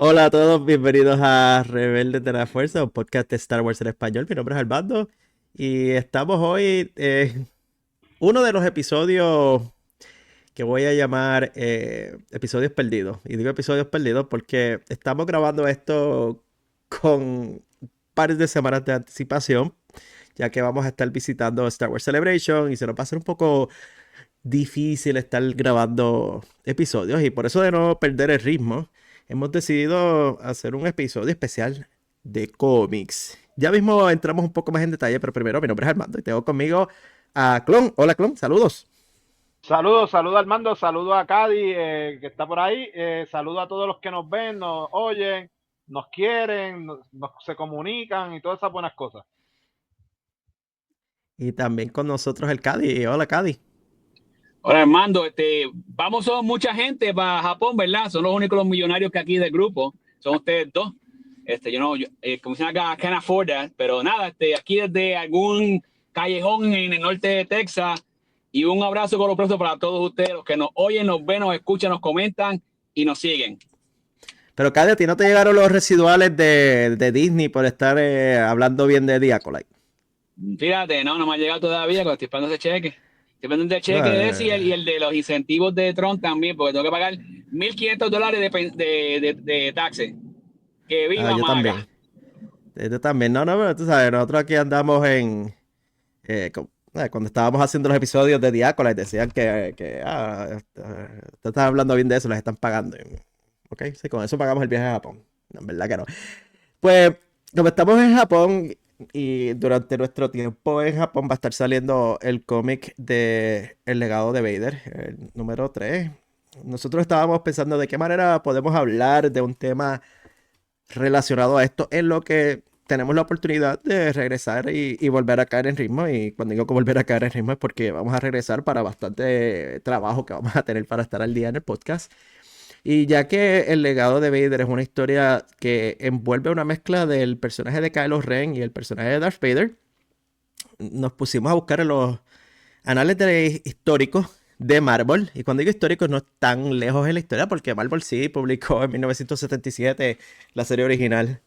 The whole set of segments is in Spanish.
Hola a todos, bienvenidos a Rebeldes de la Fuerza, un podcast de Star Wars en español. Mi nombre es Armando y estamos hoy en uno de los episodios que voy a llamar episodios perdidos. Y digo episodios perdidos porque estamos grabando esto con pares de semanas de anticipación, ya que vamos a estar visitando Star Wars Celebration y se nos va a hacer un poco difícil estar grabando episodios y por eso de no perder el ritmo, hemos decidido hacer un episodio especial de cómics. Ya mismo entramos un poco más en detalle, pero primero mi nombre es Armando y tengo conmigo a Clon. Hola Clon, saludos. Saludos, saludos Armando, saludos a Cady que está por ahí, saludos a todos los que nos ven, nos oyen, nos quieren, se comunican y todas esas buenas cosas. Y también con nosotros el Cadi. Hola Cadi. Hola Armando, vamos, somos mucha gente para Japón, ¿verdad? Son los únicos los millonarios que aquí del grupo, son ustedes dos. Yo no, como dicen acá, I can't afford that, pero nada, aquí desde algún callejón en el norte de Texas y un abrazo coloproso para todos ustedes, los que nos oyen, nos ven, nos escuchan, nos comentan y nos siguen. Pero Cadi, ¿a ti no te llegaron los residuales de Disney por estar hablando bien de The Acolyte? Fíjate, no me ha llegado todavía, pero estoy esperando ese cheque. Estoy esperando el cheque de ese Eh, y el de los incentivos de Trump también, porque tengo que pagar $1,500 de taxes. Que viva yo Maga. también. Yo también. No, no, pero tú sabes, nosotros aquí andamos en cuando estábamos haciendo los episodios de Diácola, decían te estás hablando bien de eso, les están pagando. Ok, sí, con eso pagamos el viaje a Japón. No, en verdad que no. Pues, como estamos en Japón y durante nuestro tiempo en Japón va a estar saliendo el cómic de El legado de Vader, el número 3. Nosotros estábamos pensando de qué manera podemos hablar de un tema relacionado a esto en lo que tenemos la oportunidad de regresar y volver a caer en ritmo. Y cuando digo que volver a caer en ritmo es porque vamos a regresar para bastante trabajo que vamos a tener para estar al día en el podcast. Y ya que el legado de Vader es una historia que envuelve una mezcla del personaje de Kylo Ren y el personaje de Darth Vader, nos pusimos a buscar en los anales históricos de Marvel. Y cuando digo históricos no es tan lejos en la historia porque Marvel sí publicó en 1977 la serie original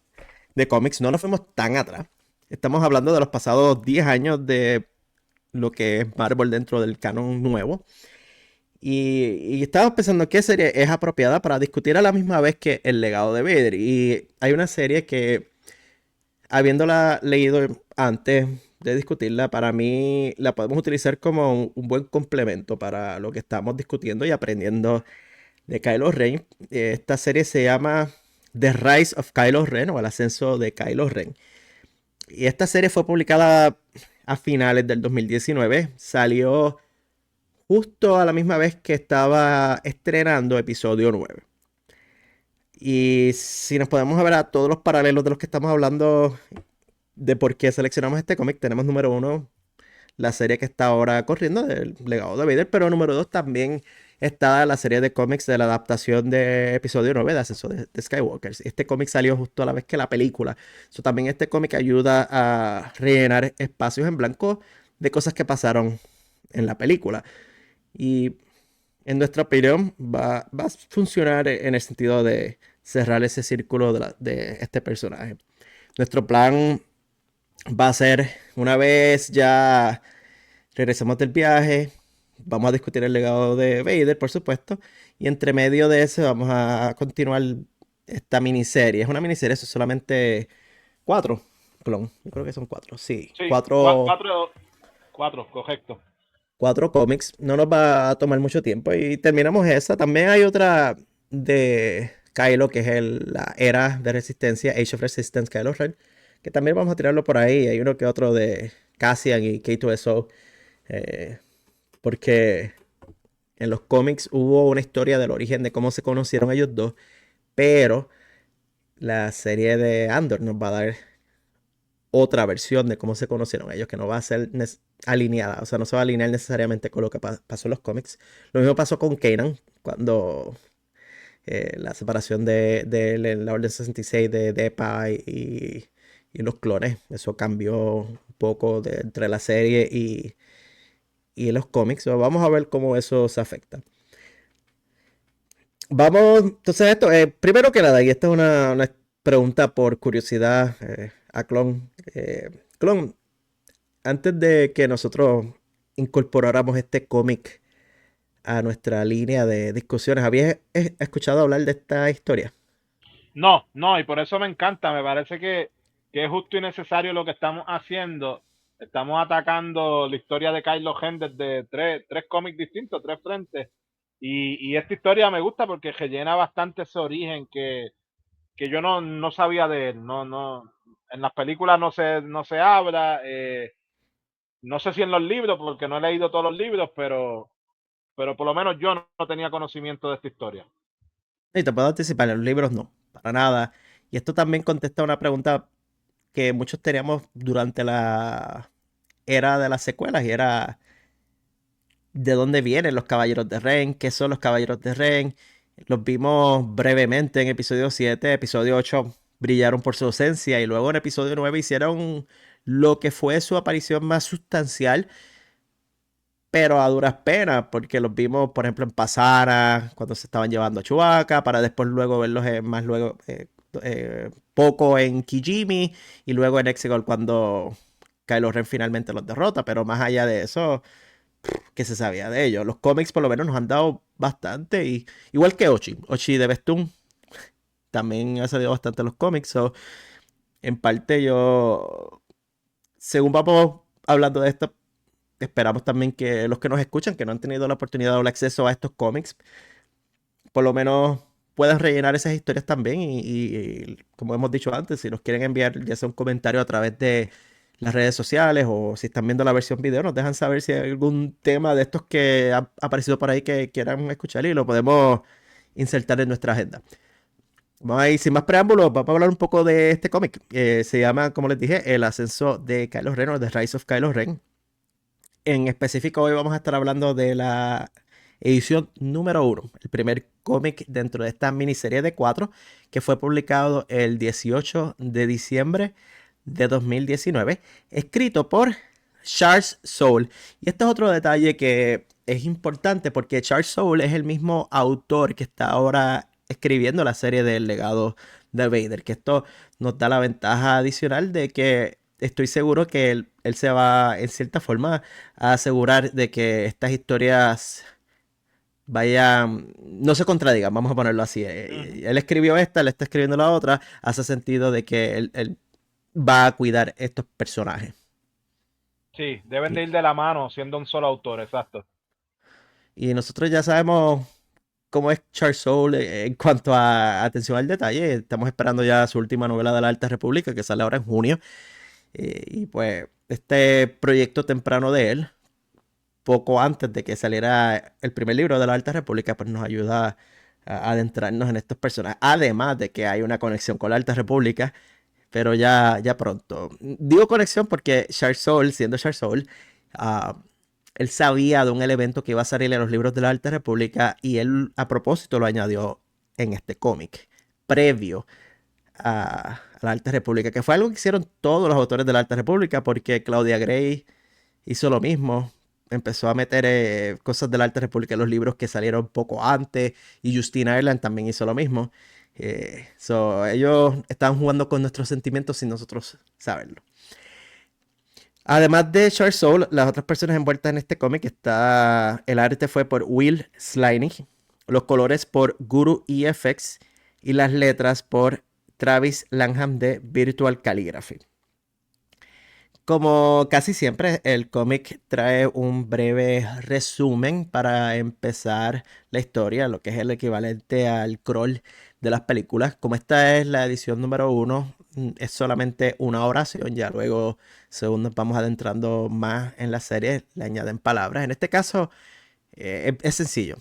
de cómics, no nos fuimos tan atrás. Estamos hablando de los pasados 10 años de lo que es Marvel dentro del canon nuevo. Y estaba pensando qué serie es apropiada para discutir a la misma vez que El legado de Vader. Y hay una serie que, habiéndola leído antes de discutirla, para mí la podemos utilizar como un buen complemento para lo que estamos discutiendo y aprendiendo de Kylo Ren. Esta serie se llama The Rise of Kylo Ren o El ascenso de Kylo Ren. Y esta serie fue publicada a finales del 2019. Salió justo a la misma vez que estaba estrenando episodio 9. Y si nos podemos ver a todos los paralelos de los que estamos hablando de por qué seleccionamos este cómic, tenemos número uno la serie que está ahora corriendo del legado de Vader, pero número dos también está la serie de cómics de la adaptación de episodio 9 de Ascenso de Skywalker. Este cómic salió justo a la vez que la película. So, también este cómic ayuda a rellenar espacios en blanco de cosas que pasaron en la película. Y en nuestra opinión va a funcionar en el sentido de cerrar ese círculo de este personaje. Nuestro plan va a ser, una vez ya regresemos del viaje, vamos a discutir el legado de Vader, por supuesto, y entre medio de eso vamos a continuar esta miniserie. Es una miniserie, eso es solamente cuatro, clon. Yo creo que son cuatro, sí, Sí, cuatro, correcto. cuatro cómics. No nos va a tomar mucho tiempo y terminamos esa. También hay otra de Kylo, que es la era de resistencia, Age of Resistance Kylo Ren, que también vamos a tirarlo por ahí. Hay uno que otro de Cassian y K2SO, eh, porque en los cómics hubo una historia del origen de cómo se conocieron ellos dos, pero la serie de Andor nos va a dar otra versión de cómo se conocieron ellos, que no va a ser alineada, o sea, no se va a alinear necesariamente con lo que pasó en los cómics. Lo mismo pasó con Kanan, cuando la separación de la Orden 66 de Depa y los clones, eso cambió un poco entre la serie y los cómics. So, vamos a ver cómo eso se afecta. Vamos, entonces esto, primero que nada, y esta es una pregunta por curiosidad a Clon. Clon, antes de que nosotros incorporáramos este cómic a nuestra línea de discusiones, ¿habías escuchado hablar de esta historia? No, no, y por eso me encanta, me parece que es justo y necesario lo que estamos haciendo. Estamos atacando la historia de Kylo Ren desde tres cómics distintos, tres frentes. Y esta historia me gusta porque rellena bastante ese origen que yo no sabía de él. En las películas no se habla. No sé si en los libros, porque no he leído todos los libros, pero por lo menos yo no tenía conocimiento de esta historia. Y te puedo anticipar, en los libros no, para nada. Y esto también contesta una pregunta que muchos teníamos durante la era de las secuelas y era ¿de dónde vienen los Caballeros de Ren? ¿Qué son los Caballeros de Ren? Los vimos brevemente en episodio 7, episodio 8 brillaron por su ausencia y luego en episodio 9 hicieron lo que fue su aparición más sustancial, pero a duras penas, porque los vimos, por ejemplo, en Pasara, cuando se estaban llevando a Chewbacca, para después luego verlos más luego, poco en Kijimi y luego en Exegol cuando Kylo Ren finalmente los derrota, pero más allá de eso, que se sabía de ellos. Los cómics por lo menos nos han dado bastante, y igual que Ochi de Bestun, también ha salido bastante en los cómics, so, en parte yo, según vamos hablando de esto, esperamos también que los que nos escuchan, que no han tenido la oportunidad o el acceso a estos cómics, por lo menos puedan rellenar esas historias también. Y como hemos dicho antes, si nos quieren enviar ya sea un comentario a través de las redes sociales o si están viendo la versión video, nos dejan saber si hay algún tema de estos que ha aparecido por ahí que quieran escuchar y lo podemos insertar en nuestra agenda. Vamos a ir sin más preámbulos, vamos a hablar un poco de este cómic. Se llama, como les dije, El ascenso de Kylo Ren o The Rise of Kylo Ren. En específico, hoy vamos a estar hablando de la edición número 1, el primer cómic dentro de esta miniserie de 4 que fue publicado el 18 de diciembre de 2019, escrito por Charles Soule. Y este es otro detalle que es importante porque Charles Soule es el mismo autor que está ahora escribiendo la serie del legado de Vader, que esto nos da la ventaja adicional de que estoy seguro que él se va en cierta forma a asegurar de que estas historias vayan, no se contradigan, vamos a ponerlo así. Él escribió esta, él está escribiendo la otra, hace sentido de que él va a cuidar estos personajes. Sí, deben de Y, ir de la mano siendo un solo autor, exacto. y nosotros ya sabemos cómo es Charles Soule en cuanto a atención al detalle. Estamos esperando ya su última novela de la Alta República, que sale ahora en junio. Y pues este proyecto temprano de él, poco antes de que saliera el primer libro de la Alta República, pues nos ayuda a adentrarnos en estos personajes. Además de que hay una conexión con la Alta República, pero ya pronto. Digo conexión porque Charles Soule, siendo Charles Soule, ah, él sabía de un elemento que iba a salir en los libros de la Alta República y él a propósito lo añadió en este cómic, previo a la Alta República, que fue algo que hicieron todos los autores de la Alta República, porque Claudia Gray hizo lo mismo, empezó a meter cosas de la Alta República en los libros que salieron poco antes, y Justine Ireland también hizo lo mismo. Ellos estaban jugando con nuestros sentimientos sin nosotros saberlo. Además de Charles Soule, las otras personas envueltas en este cómic el arte fue por Will Slaney, los colores por Guru EFX y las letras por Travis Lanham de Virtual Calligraphy. Como casi siempre, el cómic trae un breve resumen para empezar la historia, lo que es el equivalente al crawl de las películas. Como esta es la edición número 1, es solamente una oración, ya luego, según nos vamos adentrando más en la serie, le añaden palabras. En este caso, es sencillo.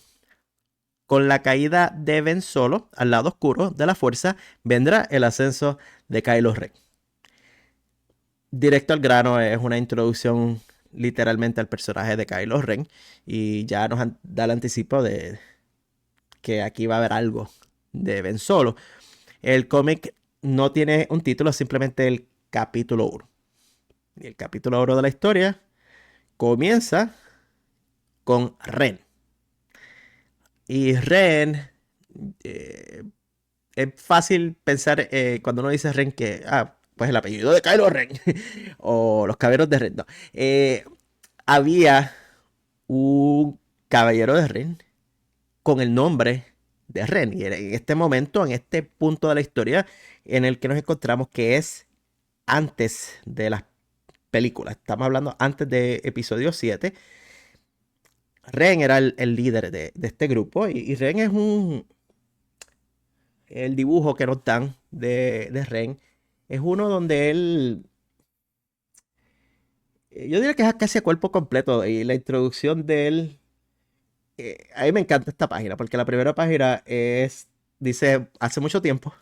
Con la caída de Ben Solo al lado oscuro de la fuerza, vendrá el ascenso de Kylo Ren. Directo al grano, es una introducción literalmente al personaje de Kylo Ren y ya nos da el anticipo de que aquí va a haber algo de Ben Solo. El cómic no tiene un título, simplemente el capítulo 1. Y el capítulo 1 de la historia comienza con Ren. Y Ren eh, es fácil pensar cuando uno dice Ren que, pues el apellido de Kylo Ren o los caballeros de Ren. No. Había un caballero de Ren con el nombre de Ren. Y en este momento, en este punto de la historia en el que nos encontramos, que es antes de las películas. Estamos hablando antes de episodio 7. Ren era el líder de este grupo. Y Ren es el dibujo que nos dan de Ren. Es uno donde él... Yo diría que es casi a cuerpo completo. Y la introducción de él... a mí me encanta esta página. Porque la primera página dice, hace mucho tiempo.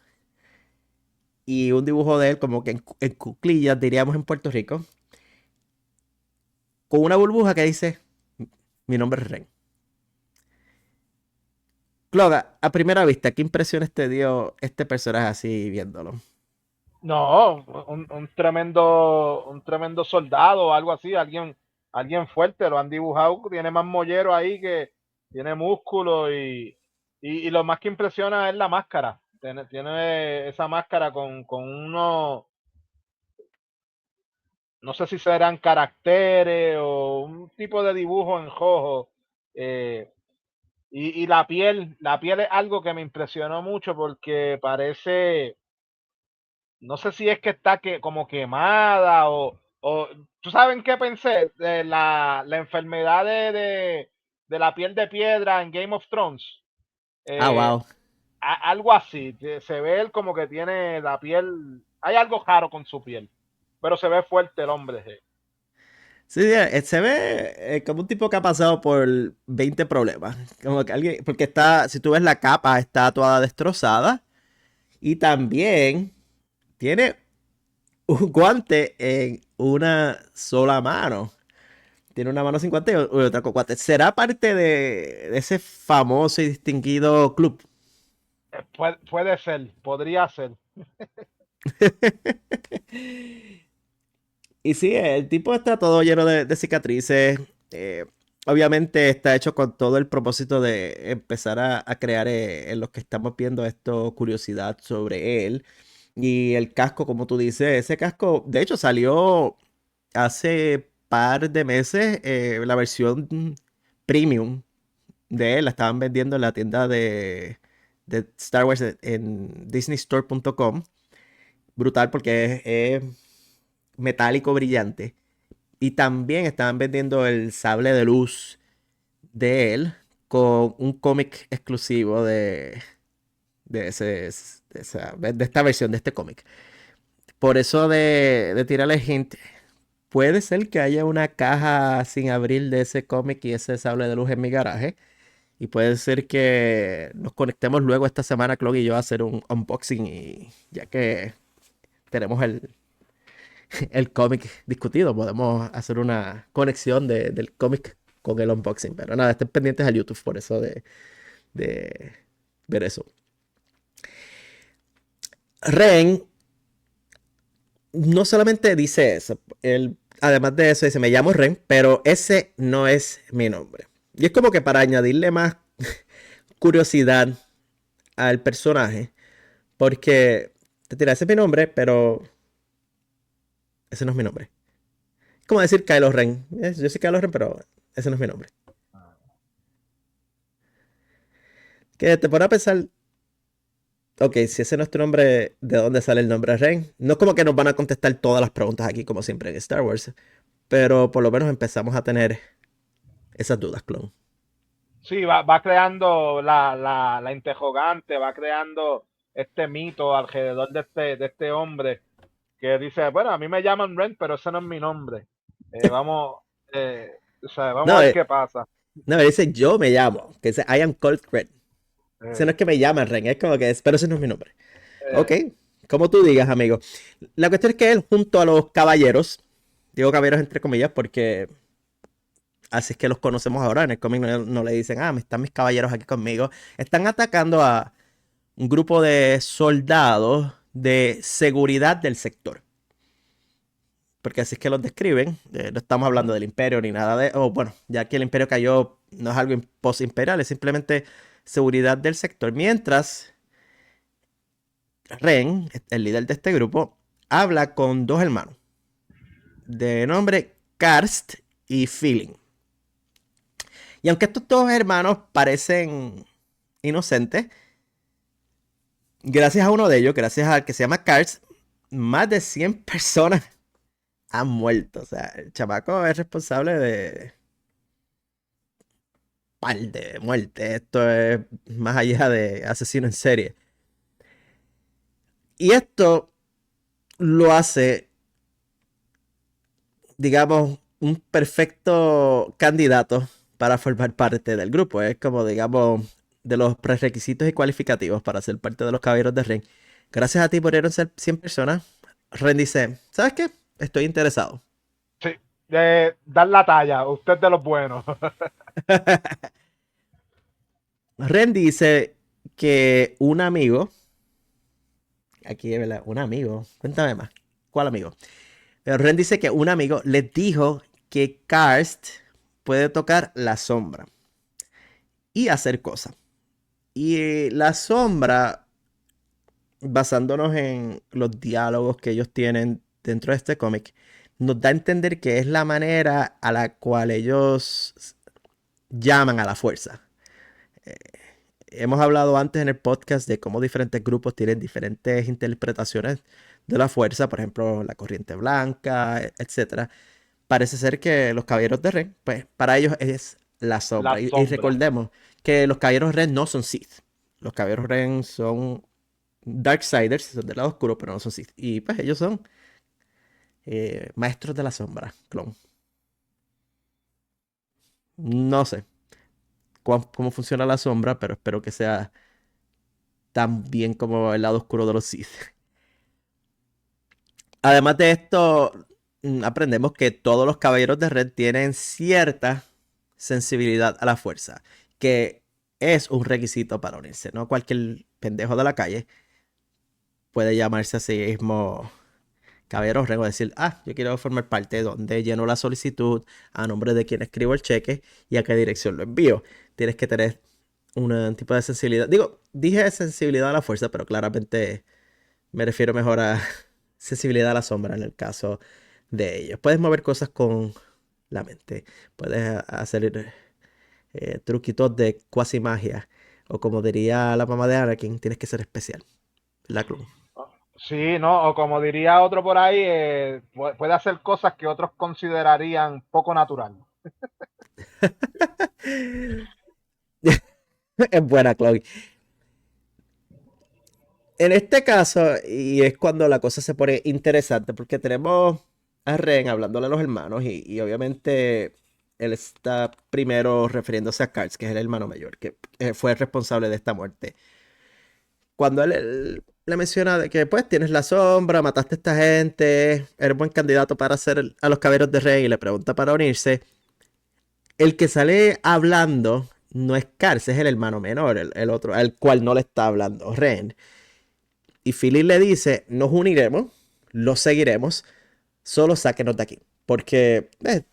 Y un dibujo de él como que en cuclillas, diríamos en Puerto Rico. Con una burbuja que dice, mi nombre es Ren. Cloga, a primera vista, ¿qué impresiones te dio este personaje así viéndolo? No, un tremendo soldado o algo así, alguien fuerte, lo han dibujado, tiene más mollero ahí que tiene músculo y lo más que impresiona es la máscara. Tiene esa máscara con unos, no sé si serán caracteres o un tipo de dibujo en rojo. Y la piel es algo que me impresionó mucho porque parece, no sé si es que está como quemada o ¿tú saben qué pensé? De la enfermedad de la piel de piedra en Game of Thrones. Eh, Wow. Algo así. Se ve él como que tiene la piel, hay algo raro con su piel, pero se ve fuerte el hombre. Sí. Sí, se ve como un tipo que ha pasado por 20 problemas. Como que alguien, porque está, si tú ves la capa, está toda destrozada. Y también tiene un guante en una sola mano. Tiene una mano sin guante y otra con guante. ¿Será parte de ese famoso y distinguido club? Puede ser, podría ser. Y sí, el tipo está todo lleno de cicatrices. Obviamente está hecho con todo el propósito de empezar a crear en los que estamos viendo esto curiosidad sobre él. Y el casco, como tú dices, ese casco, de hecho, salió hace par de meses la versión premium de él. La estaban vendiendo en la tienda de Star Wars en disneystore.com. Brutal porque es metálico brillante. Y también estaban vendiendo el sable de luz de él con un cómic exclusivo de, ese, de esta versión de este cómic. Por eso de tirarle hint, puede ser que haya una caja sin abrir de ese cómic y ese sable de luz en mi garaje. Y puede ser que nos conectemos luego esta semana, Chloe y yo, a hacer un unboxing. Y ya que tenemos el cómic discutido, podemos hacer una conexión del cómic con el unboxing. Pero nada, estén pendientes al YouTube por eso de ver eso. Ren no solamente dice eso, él, además de eso dice, me llamo Ren, pero ese no es mi nombre. Y es como que para añadirle más curiosidad al personaje, porque te tira, ese es mi nombre, pero ese no es mi nombre. Es como decir Kylo Ren. Yo soy Kylo Ren, pero ese no es mi nombre. Que te pone a pensar, ok, si ese no es tu nombre, ¿de dónde sale el nombre Ren? No es como que nos van a contestar todas las preguntas aquí, como siempre en Star Wars, pero por lo menos empezamos a tener esas dudas, clon. Sí, va creando la interrogante, va creando este mito alrededor de este hombre que dice, bueno, a mí me llaman Ren, pero ese no es mi nombre. Eh, o sea, vamos No, a ver qué pasa. no, dice yo me llamo, que dice I am called Ren. Ese no Eh, es que me llaman Ren, es como que es, pero ese no es mi nombre. Ok, eh, como tú digas, amigo. La cuestión es que él, junto a los caballeros, digo caballeros entre comillas porque así es que los conocemos ahora, en el cómic no le dicen, están mis caballeros aquí conmigo. Están atacando a un grupo de soldados de seguridad del sector. Porque así es que los describen. No estamos hablando del imperio ni nada de... O bueno, ya que el imperio cayó, no es algo post-imperial, es simplemente seguridad del sector. Mientras Ren, el líder de este grupo, habla con dos hermanos de nombre Karst y Feeling. Y aunque estos dos hermanos parecen inocentes, gracias a uno de ellos, gracias al que se llama Karst, más de 100 personas han muerto. O sea, el chamaco es responsable de par de muertes. Esto es más allá de asesino en serie. Y esto lo hace, digamos, un perfecto candidato para formar parte del grupo. Es como, digamos, de los prerequisitos y cualificativos para ser parte de los Caballeros de Ren. Gracias a ti murieron 100 personas. Ren dice, ¿sabes qué? Estoy interesado. Sí, dar la talla, usted de los buenos. Ren dice que un amigo, aquí ¿verdad? Un amigo, cuéntame más, ¿cuál amigo? Pero Ren dice que un amigo le dijo que Karst puede tocar la sombra y hacer cosas. Y la sombra, basándonos en los diálogos que ellos tienen dentro de este cómic, nos da a entender que es la manera a la cual ellos llaman a la fuerza. Hemos hablado antes en el podcast de cómo diferentes grupos tienen diferentes interpretaciones de la fuerza, por ejemplo, la corriente blanca, etc. Parece ser que los caballeros de Ren, pues para ellos es la sombra. La Y sombra. recordemos que los caballeros Ren no son Sith. Los caballeros Ren son Darksiders, son del lado oscuro, pero no son Sith. Y pues ellos son maestros de la sombra, clon. No sé cómo funciona la sombra, pero espero que sea tan bien como el lado oscuro de los Sith. Además de esto, aprendemos que todos los caballeros de Red tienen cierta sensibilidad a la fuerza, que es un requisito para unirse. No cualquier pendejo de la calle puede llamarse a sí mismo caballero Red o decir, yo quiero formar parte, donde lleno la solicitud, a nombre de quien escribo el cheque y a qué dirección lo envío. Tienes que tener un tipo de sensibilidad. Dije sensibilidad a la fuerza, pero claramente me refiero mejor a sensibilidad a la sombra en el caso de ellos. Puedes mover cosas con la mente. Puedes hacer truquitos de cuasi magia. O como diría la mamá de Anakin, tienes que ser especial. La clon. Sí, ¿no? O como diría otro por ahí, puede hacer cosas que otros considerarían poco natural. Es buena, Chloe. En este caso, y es cuando la cosa se pone interesante, porque tenemos a Ren hablándole a los hermanos, y obviamente él está primero refiriéndose a Karst, que es el hermano mayor, que fue el responsable de esta muerte. Cuando él le menciona de que pues tienes la sombra, mataste a esta gente, eres buen candidato para ser a los caballeros de Ren, y le pregunta para unirse, el que sale hablando no es Karst, es el hermano menor, el otro, al cual no le está hablando Ren. Y Philip le dice, nos uniremos, los seguiremos, solo sáquenos de aquí. Porque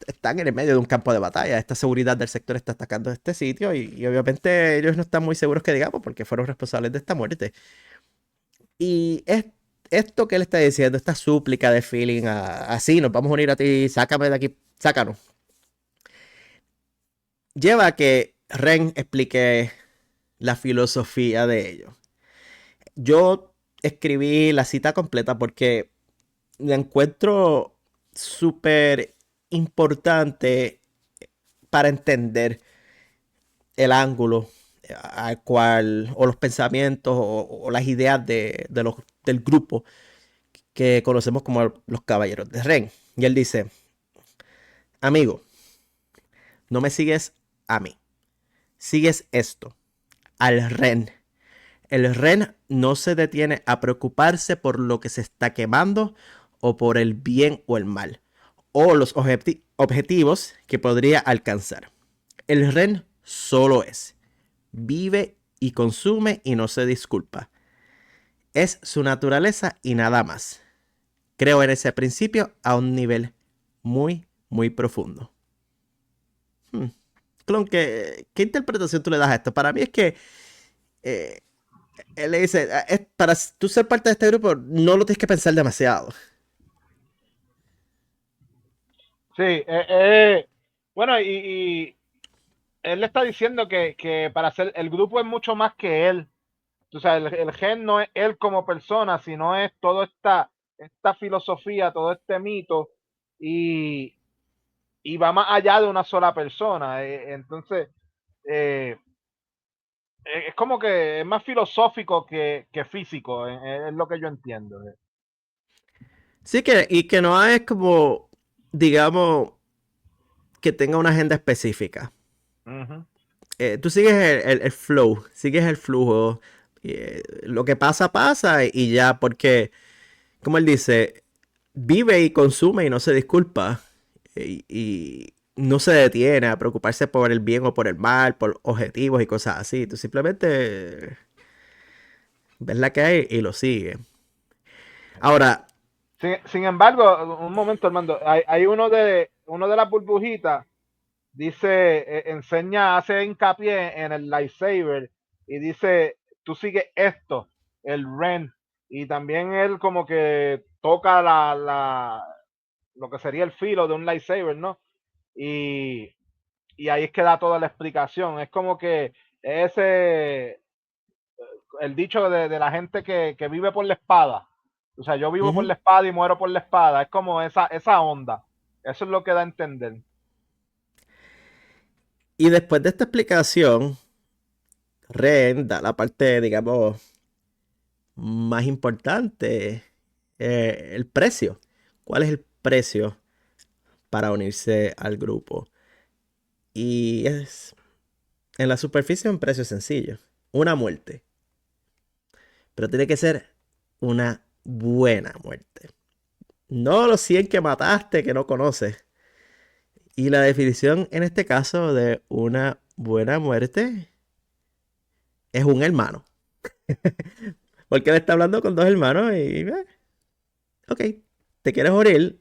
están en el medio de un campo de batalla. Esta seguridad del sector está atacando este sitio y obviamente ellos no están muy seguros que digamos porque fueron responsables de esta muerte. Y esto que él está diciendo, esta súplica de Feeling, así nos vamos a unir a ti, sácame de aquí, sácanos, lleva a que Ren explique la filosofía de ellos. Yo escribí la cita completa porque la encuentro súper importante para entender el ángulo al cual, o los pensamientos, o las ideas del grupo que conocemos como los Caballeros de Ren. Y él dice, amigo, no me sigues a mí, sigues esto, al Ren. El Ren no se detiene a preocuparse por lo que se está quemando o por el bien o el mal, o los objetivos que podría alcanzar. El Ren solo es, vive y consume y no se disculpa. Es su naturaleza y nada más. Creo en ese principio a un nivel muy, muy profundo. Clon, ¿qué interpretación tú le das a esto? Para mí es que eh, él le dice, para tú ser parte de este grupo, no lo tienes que pensar demasiado. Sí, bueno, y él le está diciendo que para ser, el grupo es mucho más que él. O sea, el gen no es él como persona, sino es toda esta filosofía, todo este mito, y, y va más allá de una sola persona. Entonces, eh, es como que es más filosófico que físico, es lo que yo entiendo. Sí, y que no es como, digamos, que tenga una agenda específica. Ujú. Tú sigues el flow, sigues el flujo. Lo que pasa, pasa y ya, porque, como él dice, vive y consume y no se disculpa. Y no se detiene a preocuparse por el bien o por el mal, por objetivos y cosas así. Tú simplemente ves la que hay y lo sigues. Ahora, Sin embargo, un momento, Armando, hay uno de las burbujitas, dice, enseña, hace hincapié en el lightsaber y dice, tú sigues esto, el Ren, y también él como que toca lo que sería el filo de un lightsaber, ¿no? Y, y ahí es que da toda la explicación. Es como que ese, el dicho de la gente que vive por la espada. O sea, yo vivo por ujú. la espada y muero por la espada. Es como esa onda. Eso es lo que da a entender. Y después de esta explicación, Ren da la parte, digamos, más importante, el precio. ¿Cuál es el precio para unirse al grupo? Y es, en la superficie, un precio sencillo. Una muerte. Pero tiene que ser una buena muerte. No los 100 que mataste que no conoces. Y la definición en este caso de una buena muerte es un hermano. Porque él está hablando con dos hermanos y... ok, te quieres morir.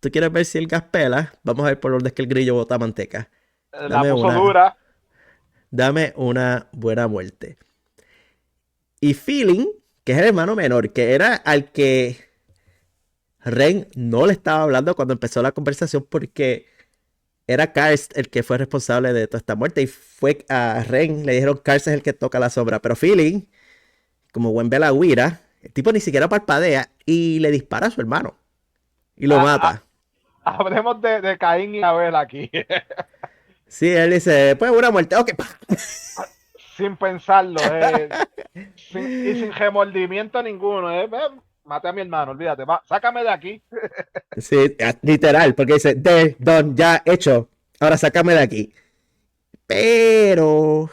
Tú quieres ver si el gas pela. Vamos a ver por dónde es que el grillo bota manteca. La Dame puso una, dura. dame una buena muerte. Y Feeling, que es el hermano menor, que era al que Ren no le estaba hablando cuando empezó la conversación porque era Karst el que fue responsable de toda esta muerte. Y fue a Ren, le dijeron Karst es el que toca la sombra. Pero Feeling, como buen Belagüira, el tipo ni siquiera parpadea y le dispara a su hermano. Y lo A- mata. hablemos de Caín y Abel aquí. Sí, él dice, pues una muerte. Ok, pa. Sin pensarlo. Y sin remordimiento ninguno. Maté a mi hermano, olvídate. Sácame de aquí. Sí, literal, porque dice, de, don, ya hecho. Ahora sácame de aquí. Pero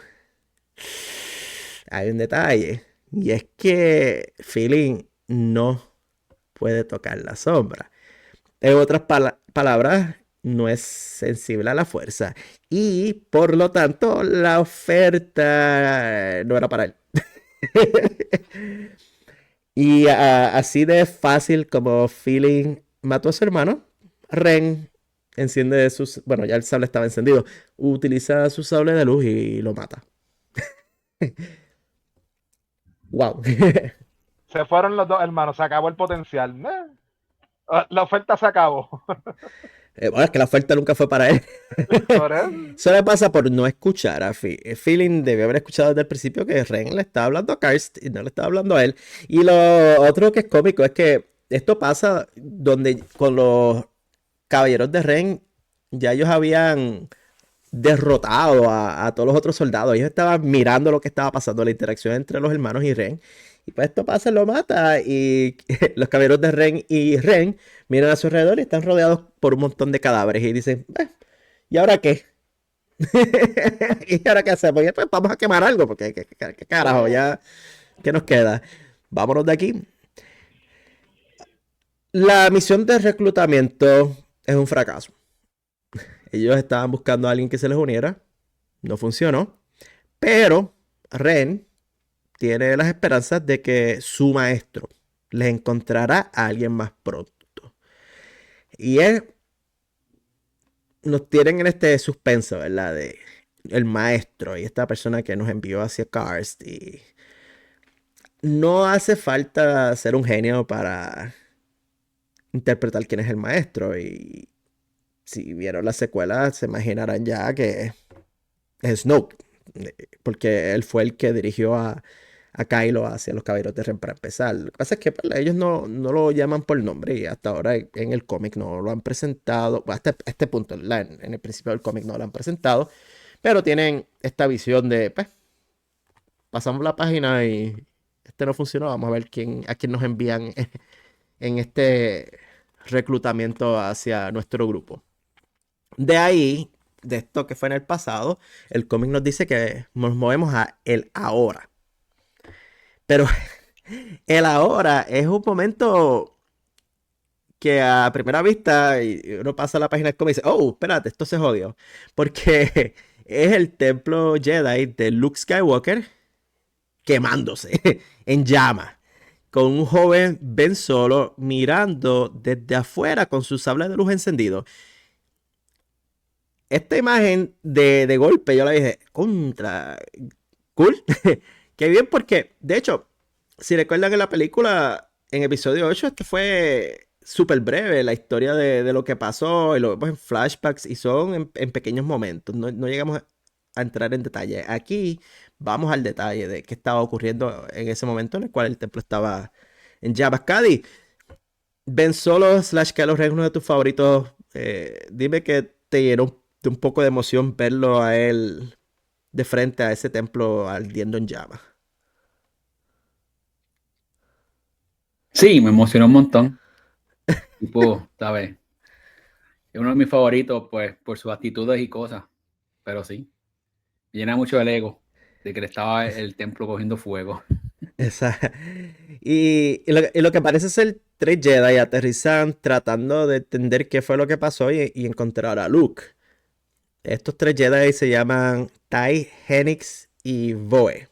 hay un detalle. Y es que Feeling no puede tocar la sombra. En otras palabras, no es sensible a la fuerza. Y por lo tanto, la oferta no era para él. Y así de fácil como Feeling mató a su hermano, Ren enciende sus... Bueno, ya el sable estaba encendido. Utiliza su sable de luz y lo mata. Wow. Se fueron los dos hermanos. Se acabó el potencial. La oferta se acabó. Bueno, es que la oferta nunca fue para él. Por eso. Eso le pasa por no escuchar a Feeling. Debió haber escuchado desde el principio que Ren le estaba hablando a Karst y no le estaba hablando a él. Y lo otro que es cómico es que esto pasa donde con los caballeros de Ren ya ellos habían derrotado a todos los otros soldados. Ellos estaban mirando lo que estaba pasando, la interacción entre los hermanos y Ren. Y pues esto pasa, lo mata. Y los caballeros de Ren y Ren miran a su alrededor y están rodeados por un montón de cadáveres. Y dicen, ¿y ahora qué? ¿Y ahora qué hacemos? Y pues vamos a quemar algo, porque ¿qué carajo? Ya, ¿qué nos queda? Vámonos de aquí. La misión de reclutamiento es un fracaso. Ellos estaban buscando a alguien que se les uniera. No funcionó. Pero Ren tiene las esperanzas de que su maestro les encontrará a alguien más pronto. Y él nos tienen en este suspenso, ¿verdad? De el maestro y esta persona que nos envió hacia Karst. Y no hace falta ser un genio para interpretar quién es el maestro. Y si vieron la secuela, se imaginarán ya que es Snoke, porque él fue el que dirigió a Kylo hacia los Caballeros de Ren para empezar. Lo que pasa es que pues, ellos no lo llaman por nombre y hasta ahora en el cómic no lo han presentado. Bueno, hasta este punto, en el principio del cómic no lo han presentado, pero tienen esta visión de, pues, pasamos la página y este no funcionó, vamos a ver a quién nos envían en este reclutamiento hacia nuestro grupo. De ahí, de esto que fue en el pasado, el cómic nos dice que nos movemos a el ahora. Pero el ahora es un momento que a primera vista uno pasa a la página del cómic y dice, oh, espérate, esto se jodió. Porque es el templo Jedi de Luke Skywalker quemándose en llamas. Con un joven Ben Solo mirando desde afuera con su sable de luz encendido. Esta imagen de golpe yo la dije, contra, cool. Qué bien porque, de hecho, si recuerdan en la película, en episodio 8, este fue súper breve la historia de lo que pasó y lo vemos en flashbacks y son en pequeños momentos. No llegamos a entrar en detalle. Aquí vamos al detalle de qué estaba ocurriendo en ese momento en el cual el templo estaba en llamas. Cady, Ben Solo / Kylo Ren, uno de tus favoritos. Dime que te llenó de un poco de emoción verlo a él de frente a ese templo ardiendo en llamas. Sí, me emocionó un montón. Tipo, ¿sabes? Es uno de mis favoritos, pues, por sus actitudes y cosas. Pero sí, me llena mucho el ego de que le estaba el templo cogiendo fuego. Esa. Y lo que parece ser tres Jedi aterrizan tratando de entender qué fue lo que pasó y encontrar a Luke. Estos tres Jedi se llaman Tai, Genix y Voe.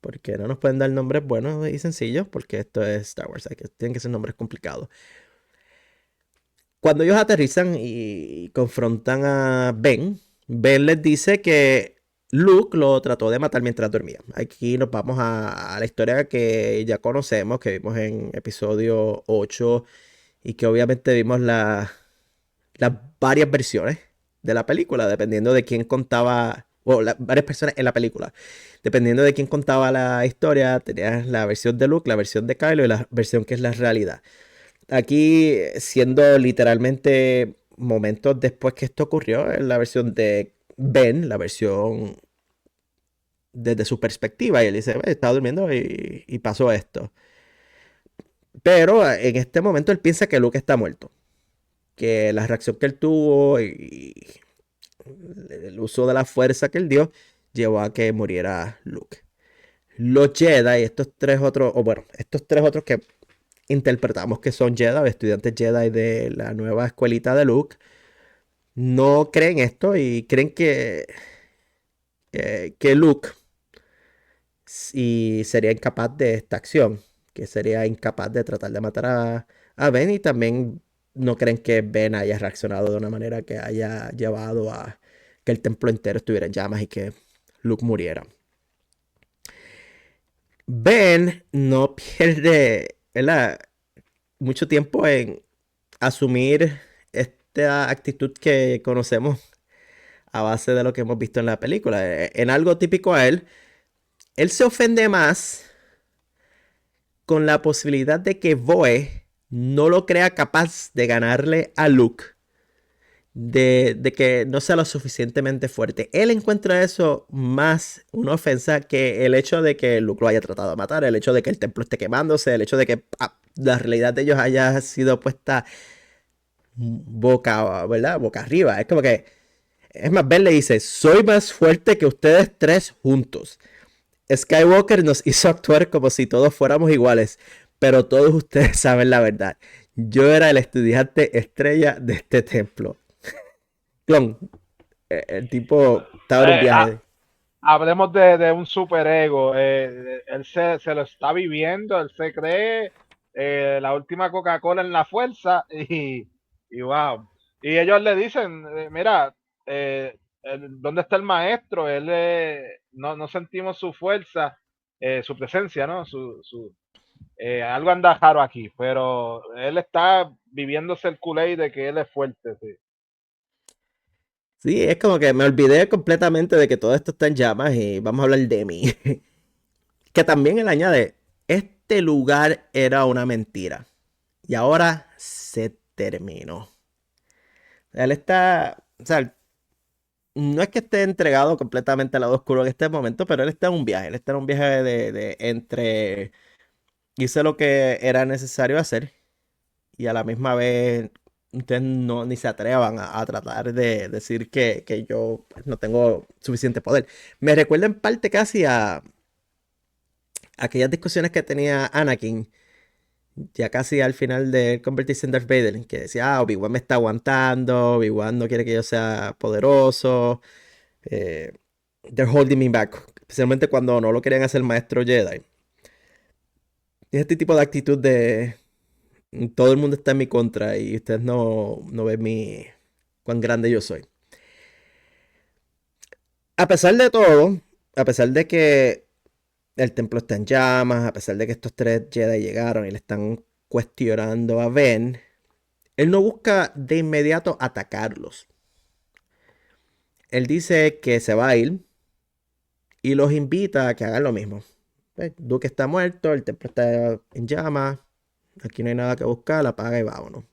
Porque no nos pueden dar nombres buenos y sencillos, porque esto es Star Wars, tienen que ser nombres complicados. Cuando ellos aterrizan y confrontan a Ben, Ben les dice que Luke lo trató de matar mientras dormía. Aquí nos vamos a la historia que ya conocemos, que vimos en episodio 8 y que obviamente vimos las varias versiones de la película, dependiendo de quién contaba, o varias personas en la película. Dependiendo de quién contaba la historia, tenías la versión de Luke, la versión de Kylo y la versión que es la realidad. Aquí, siendo literalmente momentos después que esto ocurrió, en la versión de Ben, la versión desde su perspectiva, y él dice, estaba durmiendo y pasó esto. Pero en este momento él piensa que Luke está muerto. Que la reacción que él tuvo y el uso de la fuerza que él dio llevó a que muriera Luke. Los Jedi, estos tres otros que interpretamos que son Jedi, estudiantes Jedi de la nueva escuelita de Luke, no creen esto y creen que Luke sería incapaz de esta acción, que sería incapaz de tratar de matar a Ben, y también no creen que Ben haya reaccionado de una manera que haya llevado a que el templo entero estuviera en llamas y que Luke muriera. Ben no pierde, ¿verdad?, mucho tiempo en asumir esta actitud que conocemos a base de lo que hemos visto en la película. En algo típico a él se ofende más con la posibilidad de que Voe no lo crea capaz de ganarle a Luke, de que no sea lo suficientemente fuerte. Él encuentra eso más una ofensa que el hecho de que Luke lo haya tratado de matar, el hecho de que el templo esté quemándose, el hecho de que la realidad de ellos haya sido puesta ¿verdad?, boca arriba. Es como que, es más, Ben le dice, soy más fuerte que ustedes tres juntos. Skywalker nos hizo actuar como si todos fuéramos iguales, pero todos ustedes saben la verdad. Yo era el estudiante estrella de este templo. Clon, el tipo estaba en un viaje. Hablemos de un superego. Él se lo está viviendo, él se cree la última Coca-Cola en la fuerza y wow. Y ellos le dicen, mira, ¿dónde está el maestro? Él no sentimos su fuerza, su presencia, ¿no? Algo anda raro aquí, pero él está viviéndose el Kool-Aid de que él es fuerte, sí. Sí, es como que me olvidé completamente de que todo esto está en llamas y vamos a hablar de mí. Que también él añade, este lugar era una mentira y ahora se terminó. Él está, o sea, no es que esté entregado completamente al lado oscuro en este momento, pero él está en un viaje. Él está en un viaje de entre hice lo que era necesario hacer y a la misma vez ustedes no ni se atrevan a tratar de decir que yo pues, no tengo suficiente poder. Me recuerda en parte casi a aquellas discusiones que tenía Anakin, ya casi al final de él convertirse en Darth Vader, que decía, Obi-Wan me está aguantando, Obi-Wan no quiere que yo sea poderoso, eh, they're holding me back, especialmente cuando no lo querían hacer maestro Jedi. Este tipo de actitud de todo el mundo está en mi contra y ustedes no ven cuán grande yo soy. A pesar de todo, a pesar de que el templo está en llamas, a pesar de que estos tres Jedi llegaron y le están cuestionando a Ben, él no busca de inmediato atacarlos. Él dice que se va a ir y los invita a que hagan lo mismo. Duke está muerto, el templo está en llamas, aquí no hay nada que buscar, apaga y vámonos.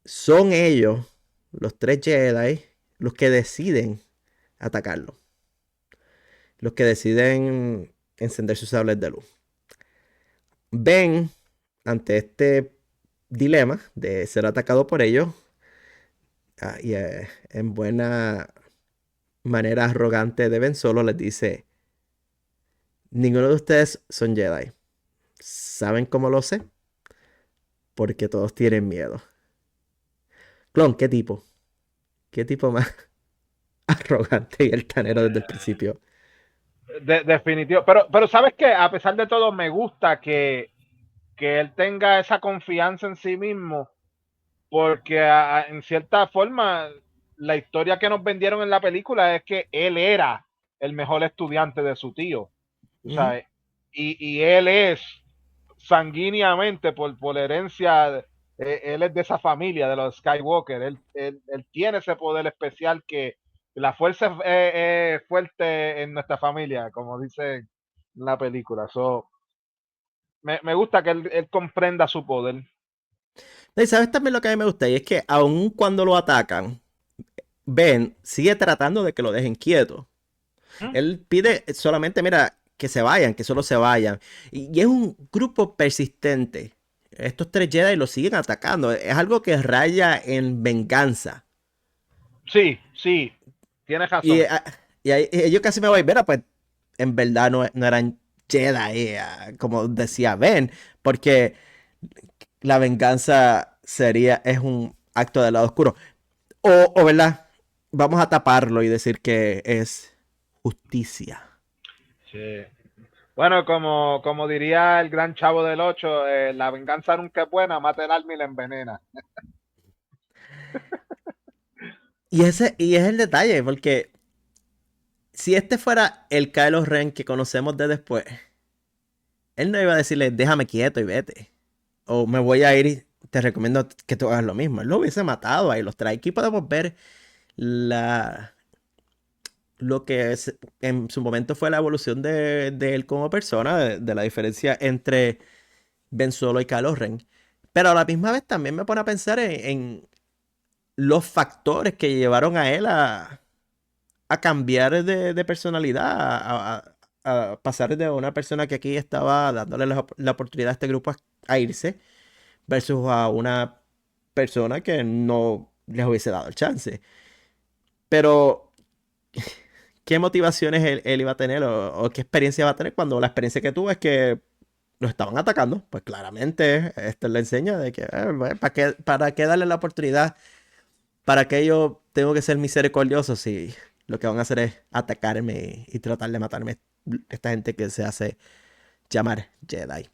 Son ellos, los tres Jedi, los que deciden atacarlo. Los que deciden encender sus sables de luz. Ben, ante este dilema de ser atacado por ellos, y en buena manera arrogante de Ben Solo les dice, ninguno de ustedes son Jedi. ¿Saben cómo lo sé? Porque todos tienen miedo. Clon, ¿qué tipo? ¿Qué tipo más arrogante y altanero desde el principio? Definitivo. Pero ¿sabes qué? A pesar de todo, me gusta que él tenga esa confianza en sí mismo, porque en cierta forma la historia que nos vendieron en la película es que él era el mejor estudiante de su tío, ¿sabes? Y él es sanguíneamente por herencia, él es de esa familia, de los Skywalker, él tiene ese poder especial que la fuerza es fuerte en nuestra familia, como dice en la película. Me gusta que él comprenda su poder. Y sabes también lo que a mí me gusta, y es que aun cuando lo atacan, Ben sigue tratando de que lo dejen quieto. ¿Mm? Él pide solamente, mira, que se vayan, que solo se vayan. Y es un grupo persistente. Estos tres Jedi lo siguen atacando. Es algo que raya en venganza. Sí, sí, tienes Y, razón. ellos casi me voy, mira, pues en verdad no eran Jedi, como decía Ben, porque la venganza es un acto del lado oscuro. O, ¿verdad? Vamos a taparlo y decir que es justicia. Sí. Bueno, como diría el gran Chavo del 8, la venganza nunca es buena, mata el alma y la envenena. Y es el detalle, porque si este fuera el Kylo Ren que conocemos de después, él no iba a decirle, déjame quieto y vete. O me voy a ir y te recomiendo que tú hagas lo mismo. Él lo hubiese matado ahí, los trae. Aquí podemos ver la, lo que en su momento fue la evolución de él como persona, de la diferencia entre Ben Solo y Kylo Ren. Pero a la misma vez también me pone a pensar en los factores que llevaron a él a cambiar de personalidad, a pasar de una persona que aquí estaba dándole la oportunidad a este grupo a irse, versus a una persona que no les hubiese dado el chance. Pero, ¿qué motivaciones él iba a tener o qué experiencia va a tener cuando la experiencia que tuvo es que los estaban atacando? Pues claramente esto le enseña de que, bueno, ¿para qué darle la oportunidad? ¿Para qué yo tengo que ser misericordioso si lo que van a hacer es atacarme y tratar de matarme esta gente que se hace llamar Jedi?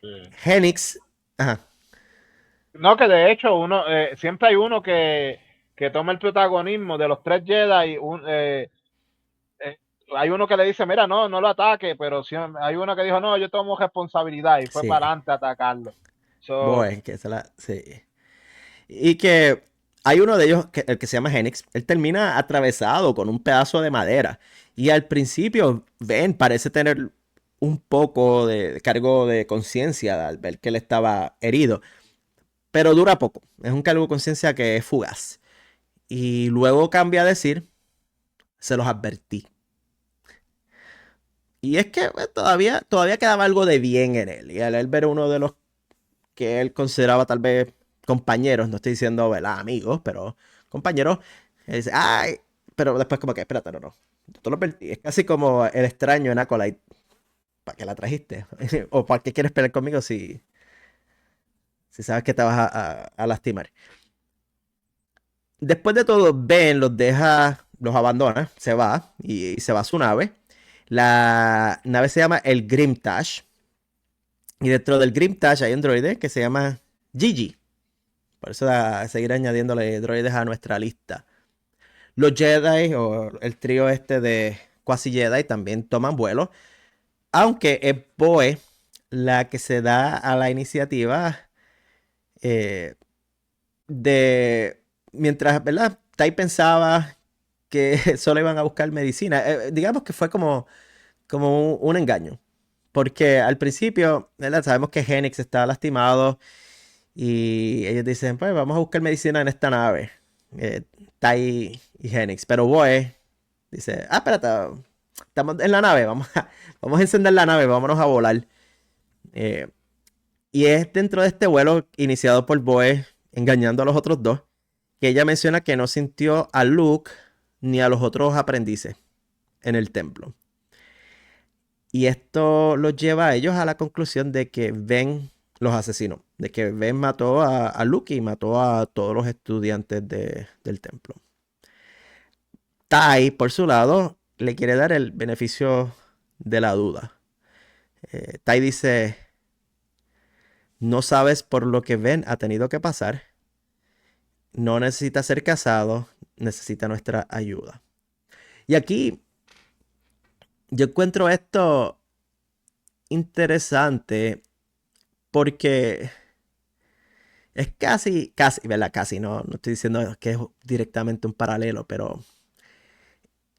Sí. Genix, ajá, No, que de hecho siempre hay uno que tome el protagonismo de los 3 Jedi. Hay uno que le dice, mira, no lo ataque, pero sí, hay uno que dijo, no, yo tomo responsabilidad y fue Sí. para adelante a atacarlo. Boy, sí. Y que hay uno de ellos, el que se llama Genix, él termina atravesado con un pedazo de madera. Y al principio, Ben parece tener un poco de cargo de conciencia al ver que él estaba herido. Pero dura poco. Es un cargo de conciencia que es fugaz. Y luego cambia a decir, se los advertí. Y es que todavía quedaba algo de bien en él. Y al él ver uno de los que él consideraba tal vez compañeros, no estoy diciendo, ¿verdad? Amigos, pero compañeros, él dice, ay, pero después como que, espérate, no. Yo te lo advertí. Es casi como el extraño en Acolyte. ¿Para qué la trajiste? ¿O para qué quieres pelear conmigo si sabes que te vas a lastimar? Después de todo, Ben los abandona, se va y se va a su nave. La nave se llama el Grimtash. Y dentro del Grimtash hay un droide que se llama Gigi. Por eso seguir añadiéndole droides a nuestra lista. Los Jedi o el trío este de Quasi Jedi también toman vuelo. Aunque es Poe la que se da a la iniciativa eh, de... Mientras, ¿verdad? Tai pensaba que solo iban a buscar medicina. Digamos que fue como un engaño. Porque al principio, ¿verdad? Sabemos que Genix está lastimado y ellos dicen, pues vamos a buscar medicina en esta nave. Tai y Genix. Pero Boe dice, espérate, estamos en la nave, vamos a encender la nave, vámonos a volar. Eh, y es dentro de este vuelo iniciado por Boe engañando a los otros dos, que ella menciona que no sintió a Luke ni a los otros aprendices en el templo. Y esto los lleva a ellos a la conclusión de que Ben los asesinó, de que Ben mató a Luke y mató a todos los estudiantes del templo. Tai, por su lado, le quiere dar el beneficio de la duda. Tai dice, no sabes por lo que Ben ha tenido que pasar, no necesita ser casado, necesita nuestra ayuda. Y aquí yo encuentro esto interesante porque es casi, ¿verdad? Casi, no estoy diciendo que es directamente un paralelo, pero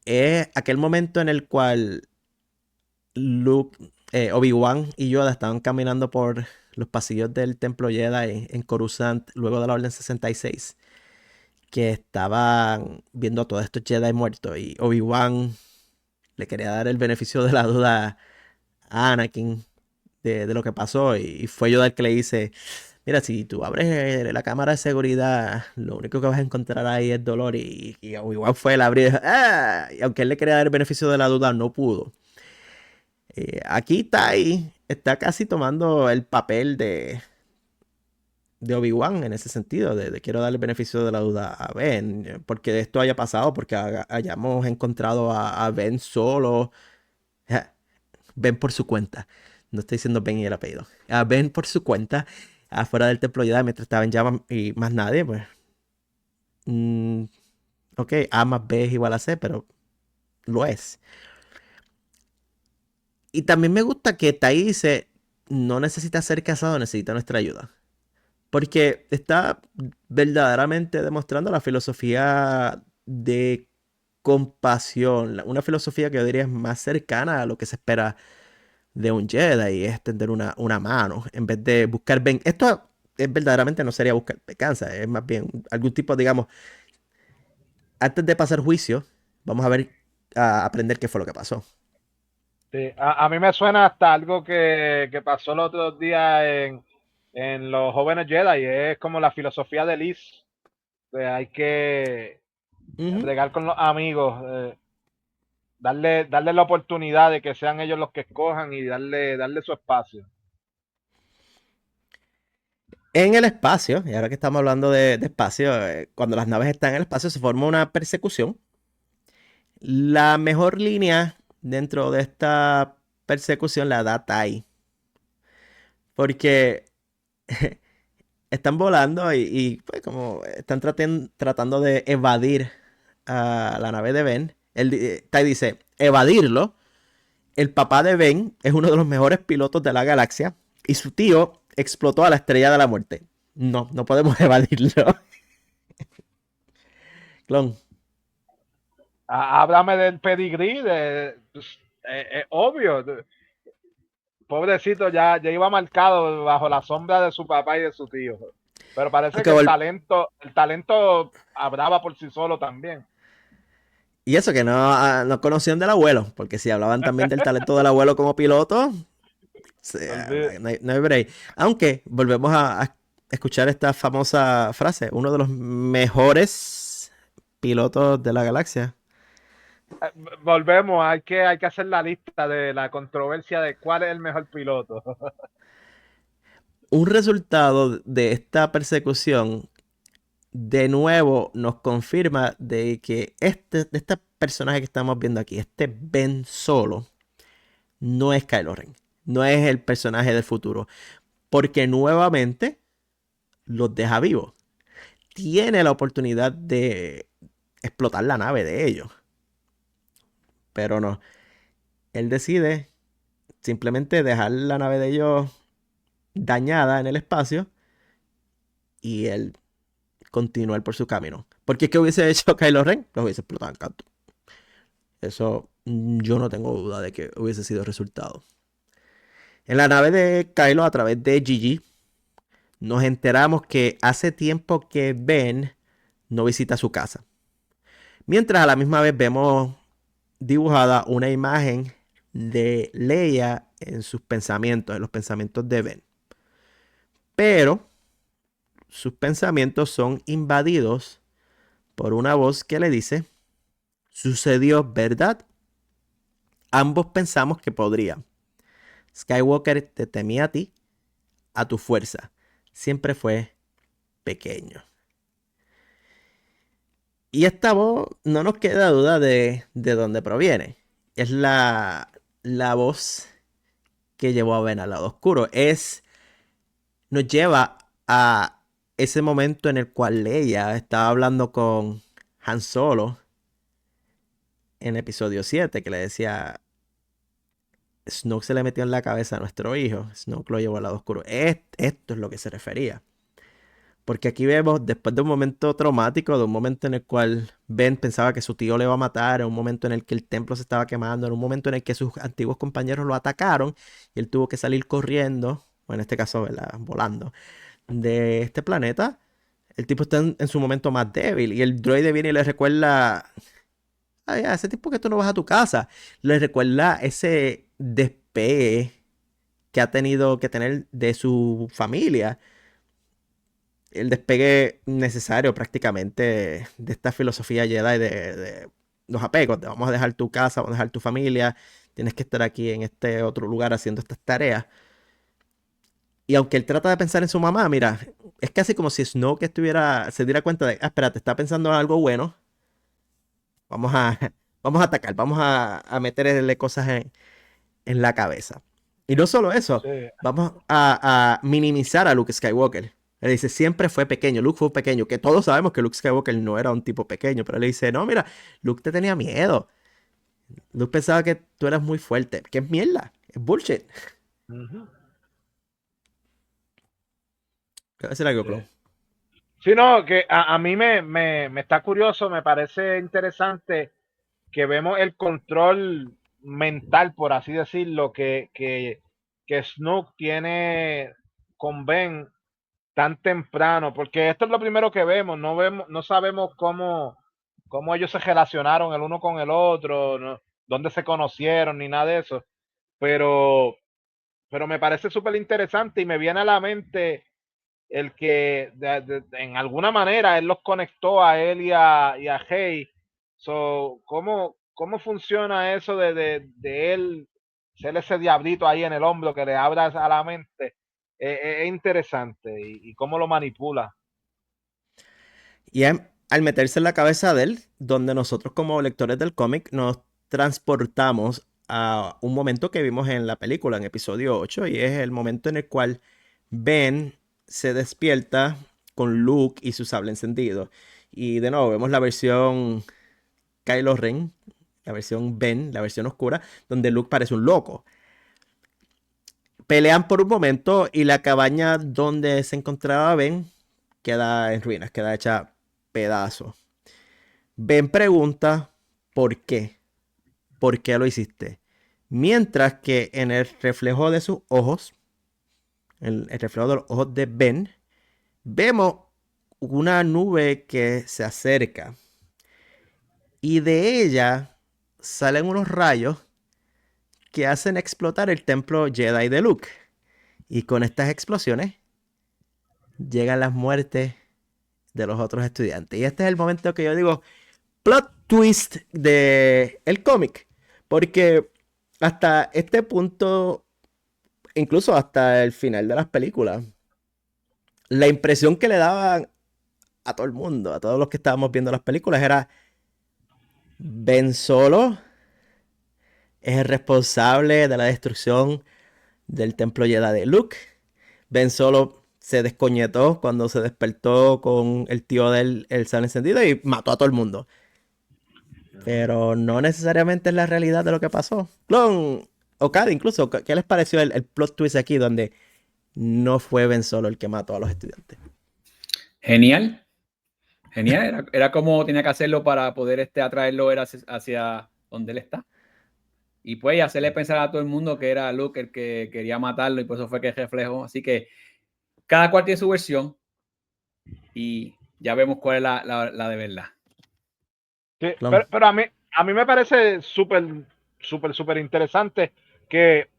es aquel momento en el cual Luke, Obi-Wan y Yoda estaban caminando por los pasillos del Templo Jedi en Coruscant luego de la Orden 66, que estaban viendo a todos estos Jedi muertos y Obi-Wan le quería dar el beneficio de la duda a Anakin de lo que pasó y fue Yoda el que le dice, mira, si tú abres la cámara de seguridad, lo único que vas a encontrar ahí es dolor y Obi-Wan fue el abrir, ¡ah! Y aunque él le quería dar el beneficio de la duda, no pudo. Aquí Tai está casi tomando el papel de Obi-Wan en ese sentido, de quiero darle el beneficio de la duda a Ben, porque esto haya pasado, porque hayamos encontrado a Ben solo, Ben por su cuenta, no estoy diciendo Ben y el apellido, a Ben por su cuenta, afuera del templo Jedi mientras estaba en llamas y más nadie, pues, ok, A más B es igual a C, pero lo es. Y también me gusta que Tai dice, no necesita ser casado, necesita nuestra ayuda. Porque está verdaderamente demostrando la filosofía de compasión. Una filosofía que yo diría es más cercana a lo que se espera de un Jedi. Y es extender una mano en vez de buscar venganza. Esto verdaderamente no sería buscar venganza. Es más bien algún tipo, digamos, antes de pasar juicio, vamos a ver, a aprender qué fue lo que pasó. Sí, a mí me suena hasta algo que pasó los otros días en los jóvenes Jedi. Es como la filosofía de Liz. Hay que bregar con los amigos, darle la oportunidad de que sean ellos los que escojan y darle su espacio. En el espacio, y ahora que estamos hablando de espacio, cuando las naves están en el espacio se forma una persecución. La mejor línea dentro de esta persecución la da Tai. Porque están volando pues como están tratando de evadir a la nave de Ben. Tai dice, evadirlo. El papá de Ben es uno de los mejores pilotos de la galaxia y su tío explotó a la estrella de la muerte. No, no podemos evadirlo. Clon. Háblame del pedigrí, pues, obvio. Pobrecito, ya iba marcado bajo la sombra de su papá y de su tío. Pero parece Aunque que el talento hablaba por sí solo también. Y eso que no conocían del abuelo, porque si hablaban también del talento del abuelo como piloto, no hay break. Aunque volvemos a escuchar esta famosa frase, uno de los mejores pilotos de la galaxia. Volvemos, hay que hacer la lista de la controversia de cuál es el mejor piloto. Un resultado de esta persecución de nuevo nos confirma de que este personaje que estamos viendo aquí, este Ben Solo, no es Kylo Ren, no es el personaje del futuro, porque nuevamente los deja vivos. Tiene la oportunidad de explotar la nave de ellos, pero no. Él decide simplemente dejar la nave de ellos dañada en el espacio y él continuar por su camino. Porque ¿qué hubiese hecho Kylo Ren? Los hubiese explotado en canto. Eso yo no tengo duda de que hubiese sido el resultado. En la nave de Kylo, a través de Gigi, nos enteramos que hace tiempo que Ben no visita su casa. Mientras a la misma vez vemos dibujada una imagen de Leia en sus pensamientos, en los pensamientos de Ben. Pero sus pensamientos son invadidos por una voz que le dice, sucedió, ¿verdad? Ambos pensamos que podría. Skywalker te temía a ti, a tu fuerza. Siempre fue pequeño. Y esta voz no nos queda duda de dónde proviene. Es la voz que llevó a Ben al lado oscuro. Nos lleva a ese momento en el cual Leia estaba hablando con Han Solo en episodio 7, que le decía, Snoke se le metió en la cabeza a nuestro hijo, Snoke lo llevó al lado oscuro. Esto es lo que se refería. Porque aquí vemos, después de un momento traumático, de un momento en el cual Ben pensaba que su tío le iba a matar, en un momento en el que el templo se estaba quemando, en un momento en el que sus antiguos compañeros lo atacaron y él tuvo que salir corriendo, o en este caso, ¿verdad?, volando, de este planeta. El tipo está en su momento más débil y el droide viene y le recuerda, ay, hace tiempo que tú no vas a tu casa. Le recuerda ese despegue que ha tenido que tener de su familia. El despegue necesario prácticamente de esta filosofía Jedi de los apegos. Vamos a dejar tu casa, vamos a dejar tu familia. Tienes que estar aquí en este otro lugar haciendo estas tareas. Y aunque él trata de pensar en su mamá, mira, es casi como si Snoke se diera cuenta de, espérate, está pensando en algo bueno. Vamos a, vamos a atacar, vamos a meterle cosas en la cabeza. Y no solo eso, Sí. vamos a minimizar a Luke Skywalker. Él dice, siempre fue pequeño, Luke fue pequeño, que todos sabemos que Luke Skywalker no era un tipo pequeño, pero él dice, no, mira, Luke te tenía miedo. Luke pensaba que tú eras muy fuerte. ¿Qué es mierda? Es bullshit. Uh-huh. ¿Qué va a decir algo, Clon? Sí, no, que a mí me está curioso, me parece interesante que vemos el control mental, por así decirlo, que Snoke tiene con Ben tan temprano, porque esto es lo primero que vemos, no sabemos cómo ellos se relacionaron el uno con el otro, dónde se conocieron, ni nada de eso, pero, pero me parece súper interesante y me viene a la mente el que en alguna manera él los conectó a él y a Hey. So, ¿cómo funciona eso de él ser ese diablito ahí en el hombro que le abra a la mente? Es interesante y cómo lo manipula. Y al meterse en la cabeza de él, donde nosotros como lectores del cómic nos transportamos a un momento que vimos en la película, en episodio 8, y es el momento en el cual Ben se despierta con Luke y su sable encendido. Y de nuevo vemos la versión Kylo Ren, la versión Ben, la versión oscura, donde Luke parece un loco. Pelean por un momento y la cabaña donde se encontraba Ben queda en ruinas, queda hecha pedazos. Ben pregunta ¿por qué? ¿Por qué lo hiciste? Mientras que en el reflejo de sus ojos, el reflejo de los ojos de Ben, vemos una nube que se acerca y de ella salen unos rayos que hacen explotar el templo Jedi de Luke. Y con estas explosiones llegan las muertes de los otros estudiantes. Y este es el momento que yo digo plot twist de el cómic, porque hasta este punto, incluso hasta el final de las películas, la impresión que le daban a todo el mundo, a todos los que estábamos viendo las películas, era Ben Solo es el responsable de la destrucción del templo Jedi de Luke. Ben Solo se descoñetó cuando se despertó con el tío del el sable encendido y mató a todo el mundo. Pero no necesariamente es la realidad de lo que pasó. Clon, Okada incluso, ¿qué les pareció el plot twist aquí donde no fue Ben Solo el que mató a los estudiantes? Genial. Genial. Era como tenía que hacerlo para poder atraerlo hacia donde él está. Y pues hacerle pensar a todo el mundo que era Luke el que quería matarlo y por eso fue que reflejó. Así que cada cual tiene su versión y ya vemos cuál es la de verdad. Sí, pero a mí me parece súper interesante que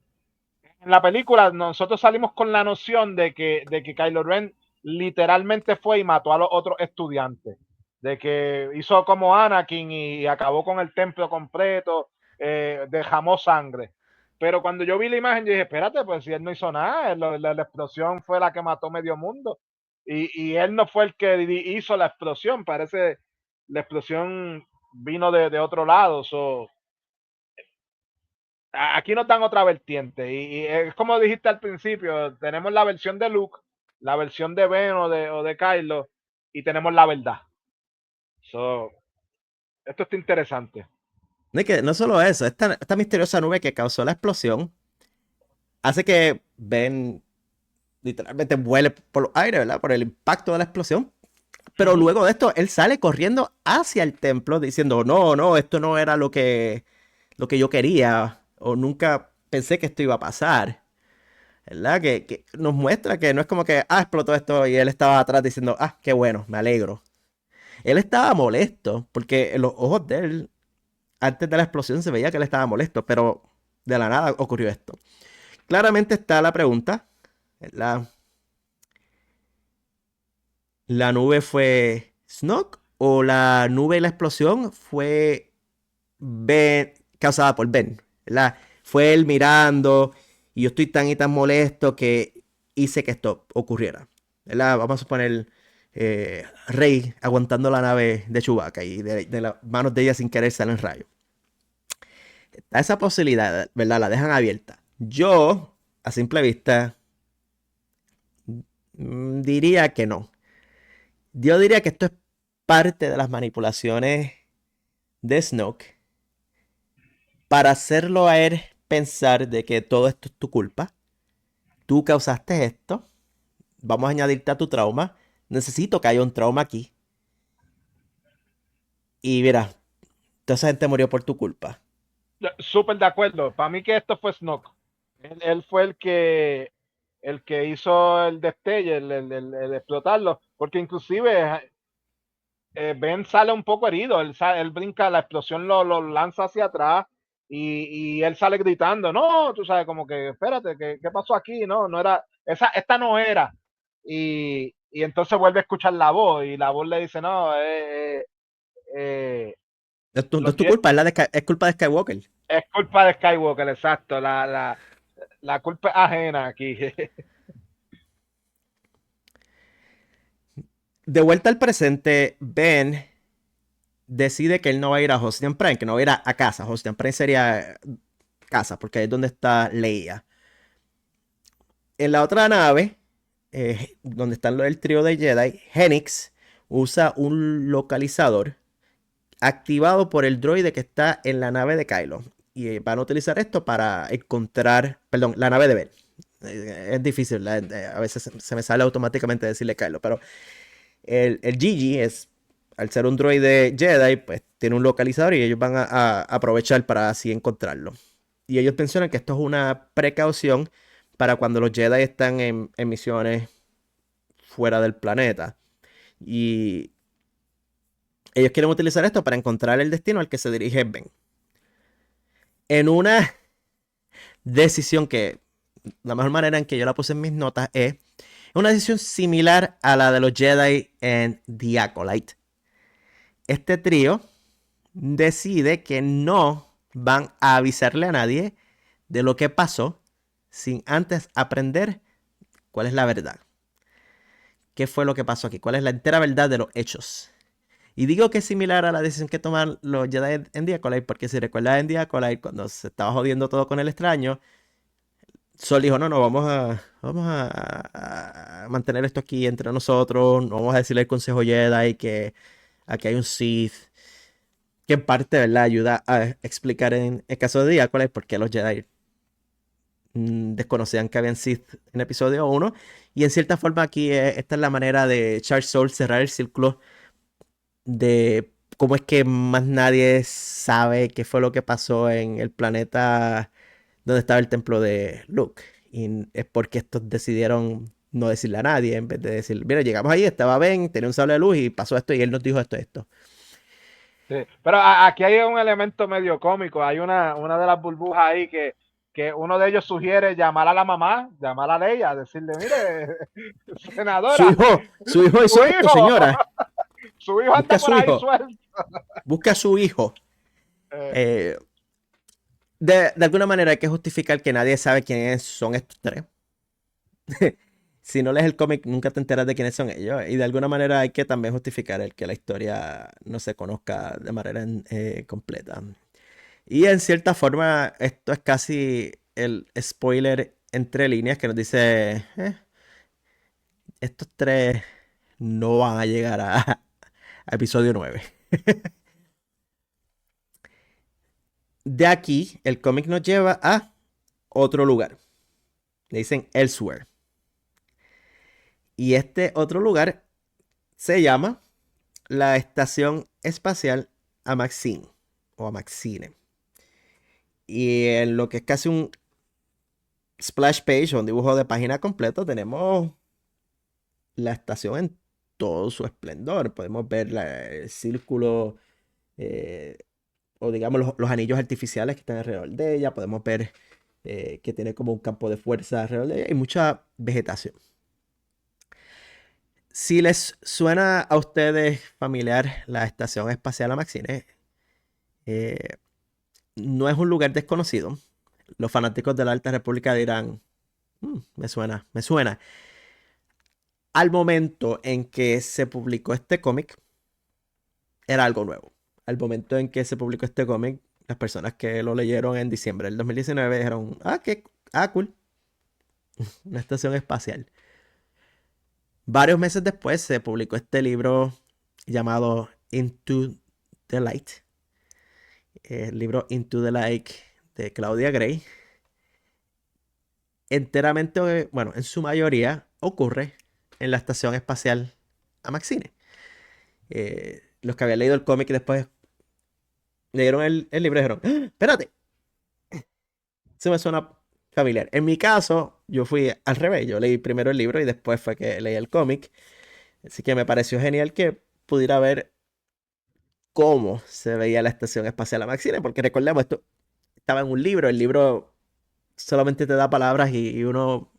en la película nosotros salimos con la noción de que Kylo Ren literalmente fue y mató a los otros estudiantes. De que hizo como Anakin y acabó con el templo completo, derramó sangre. Pero cuando yo vi la imagen, yo dije, espérate, pues si él no hizo nada, la explosión fue la que mató medio mundo. Y él no fue el que hizo la explosión, parece la explosión vino de otro lado. Aquí nos dan otra vertiente. Y es como dijiste al principio, tenemos la versión de Luke, la versión de Ben o de Kylo, y tenemos la verdad. Esto está interesante. No solo eso, esta misteriosa nube que causó la explosión hace que Ben literalmente vuele por los aires, ¿verdad? Por el impacto de la explosión. Pero luego de esto, él sale corriendo hacia el templo diciendo, no, esto no era lo que yo quería, o nunca pensé que esto iba a pasar. ¿Verdad? Que nos muestra que no es como que, explotó esto y él estaba atrás diciendo, qué bueno, me alegro. Él estaba molesto, porque en los ojos de él, antes de la explosión se veía que él estaba molesto, pero de la nada ocurrió esto. Claramente está la pregunta, ¿verdad? ¿La nube fue Snoke o la nube y la explosión fue Ben, causada por Ben? ¿Verdad? Fue él mirando y yo estoy tan y tan molesto que hice que esto ocurriera. ¿Verdad? Vamos a suponer Rey aguantando la nave de Chewbacca y de las manos de ella sin querer salen rayos. Está esa posibilidad, ¿verdad? La dejan abierta. Yo, a simple vista, diría que no. Yo diría que esto es parte de las manipulaciones de Snoke para hacerlo a él pensar de que todo esto es tu culpa. Tú causaste esto. Vamos a añadirte a tu trauma. Necesito que haya un trauma aquí. Y mira, toda esa gente murió por tu culpa. Súper de acuerdo. Para mí que esto fue Snoke. Él fue el que hizo el destello, el explotarlo. Porque inclusive Ben sale un poco herido. Él brinca, la explosión lo lanza hacia atrás. Y él sale gritando, no, tú sabes, como que, espérate, ¿qué pasó aquí? No era, esta no era. Y entonces vuelve a escuchar la voz y la voz le dice, no, No es tu culpa, es culpa de Skywalker. es culpa de Skywalker, exacto, la culpa es ajena aquí. De vuelta al presente, Ben decide que él no va a ir a Hosnian Prime, que no va a ir a casa. Hosnian Prime sería casa, porque ahí es donde está Leia. En la otra nave, donde están el trío de Jedi, Genix usa un localizador activado por el droide que está en la nave de Kylo. Y van a utilizar esto para encontrar, perdón, la nave de Ben. Es difícil, a veces se me sale automáticamente decirle Kylo, pero el Gigi es, al ser un droide Jedi, pues tiene un localizador y ellos van a aprovechar para así encontrarlo. Y ellos mencionan que esto es una precaución para cuando los Jedi están en misiones fuera del planeta. Y ellos quieren utilizar esto para encontrar el destino al que se dirige Ben. En una decisión que la mejor manera en que yo la puse en mis notas es una decisión similar a la de los Jedi en The Acolyte. Este trío decide que no van a avisarle a nadie de lo que pasó sin antes aprender cuál es la verdad. ¿Qué fue lo que pasó aquí? ¿Cuál es la entera verdad de los hechos? Y digo que es similar a la decisión que toman los Jedi en The Acolyte, porque si recuerdas en The Acolyte, cuando se estaba jodiendo todo con el extraño, Sol dijo, no, vamos a mantener esto aquí entre nosotros, no vamos a decirle al Consejo Jedi que aquí hay un Sith, que en parte, ¿verdad?, ayuda a explicar en el caso de The Acolyte por qué los Jedi desconocían que habían Sith en episodio 1, y en cierta forma aquí esta es la manera de Charles Soule cerrar el círculo de cómo es que más nadie sabe qué fue lo que pasó en el planeta donde estaba el templo de Luke. Y es porque estos decidieron no decirle a nadie, en vez de decir, mira, llegamos ahí, estaba Ben, tenía un sable de luz y pasó esto y él nos dijo esto. Sí, pero aquí hay un elemento medio cómico. Hay una de las burbujas ahí que uno de ellos sugiere llamar a la mamá, llamar a Leia, decirle, mire, senadora, su hijo hizo esto, señora. Su hijo anda por ahí suelto. Busca a su hijo. De alguna manera hay que justificar que nadie sabe quiénes son estos tres. Si no lees el cómic, nunca te enteras de quiénes son ellos. Y de alguna manera hay que también justificar el que la historia no se conozca de manera completa. Y en cierta forma, esto es casi el spoiler entre líneas que nos dice: estos tres no van a llegar a episodio 9. De aquí, el cómic nos lleva a otro lugar. Le dicen Elsewhere. Y este otro lugar se llama la Estación Espacial Amaxine o Amaxine. Y en lo que es casi un splash page o un dibujo de página completo, tenemos la estación en todo su esplendor. Podemos ver el círculo o digamos los anillos artificiales que están alrededor de ella. Podemos ver que tiene como un campo de fuerza alrededor de ella y mucha vegetación. Si les suena a ustedes familiar la Estación Espacial Amaxine, no es un lugar desconocido. Los fanáticos de la Alta República dirán, me suena. Al momento en que se publicó este cómic, era algo nuevo. Al momento en que se publicó este cómic, las personas que lo leyeron en diciembre del 2019 dijeron, cool, una estación espacial. Varios meses después se publicó este libro llamado Into the Light. El libro Into the Light de Claudia Gray. Enteramente, bueno, en su mayoría ocurre en la Estación Espacial Amaxine. Los que habían leído el cómic y después leyeron el libro y dijeron, espérate, se me suena familiar. En mi caso, yo fui al revés. Yo leí primero el libro y después fue que leí el cómic. Así que me pareció genial que pudiera ver cómo se veía la Estación Espacial Amaxine, porque recordemos, esto estaba en un libro. El libro solamente te da palabras y uno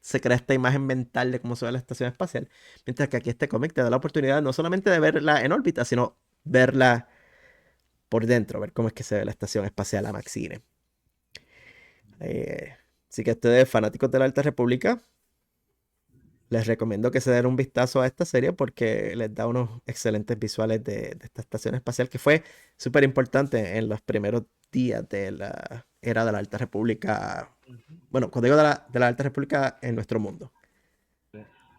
se crea esta imagen mental de cómo se ve la estación espacial. Mientras que aquí este cómic te da la oportunidad no solamente de verla en órbita, sino verla por dentro, ver cómo es que se ve la estación espacial Amaxine. Así que ustedes, fanáticos de la Alta República, les recomiendo que se den un vistazo a esta serie porque les da unos excelentes visuales de esta estación espacial que fue súper importante en los primeros días de la era de la Alta República. Bueno, cuando digo de la Alta República en nuestro mundo.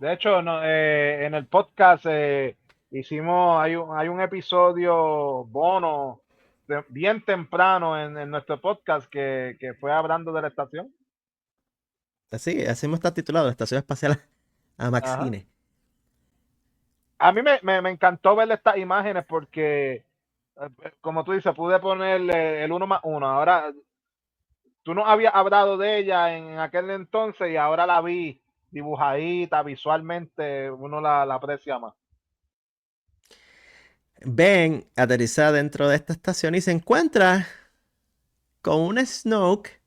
De hecho, no, en el podcast hicimos, hay un episodio bono bien temprano en nuestro podcast que fue hablando de la estación. Así hemos está titulado, la Estación Espacial Ajá. Amaxine. A mí me encantó ver estas imágenes porque, como tú dices, pude ponerle el 1+1. Ahora, tú no habías hablado de ella en aquel entonces y ahora la vi dibujadita, visualmente, uno la aprecia más. Ben aterriza dentro de esta estación y se encuentra con un Snoke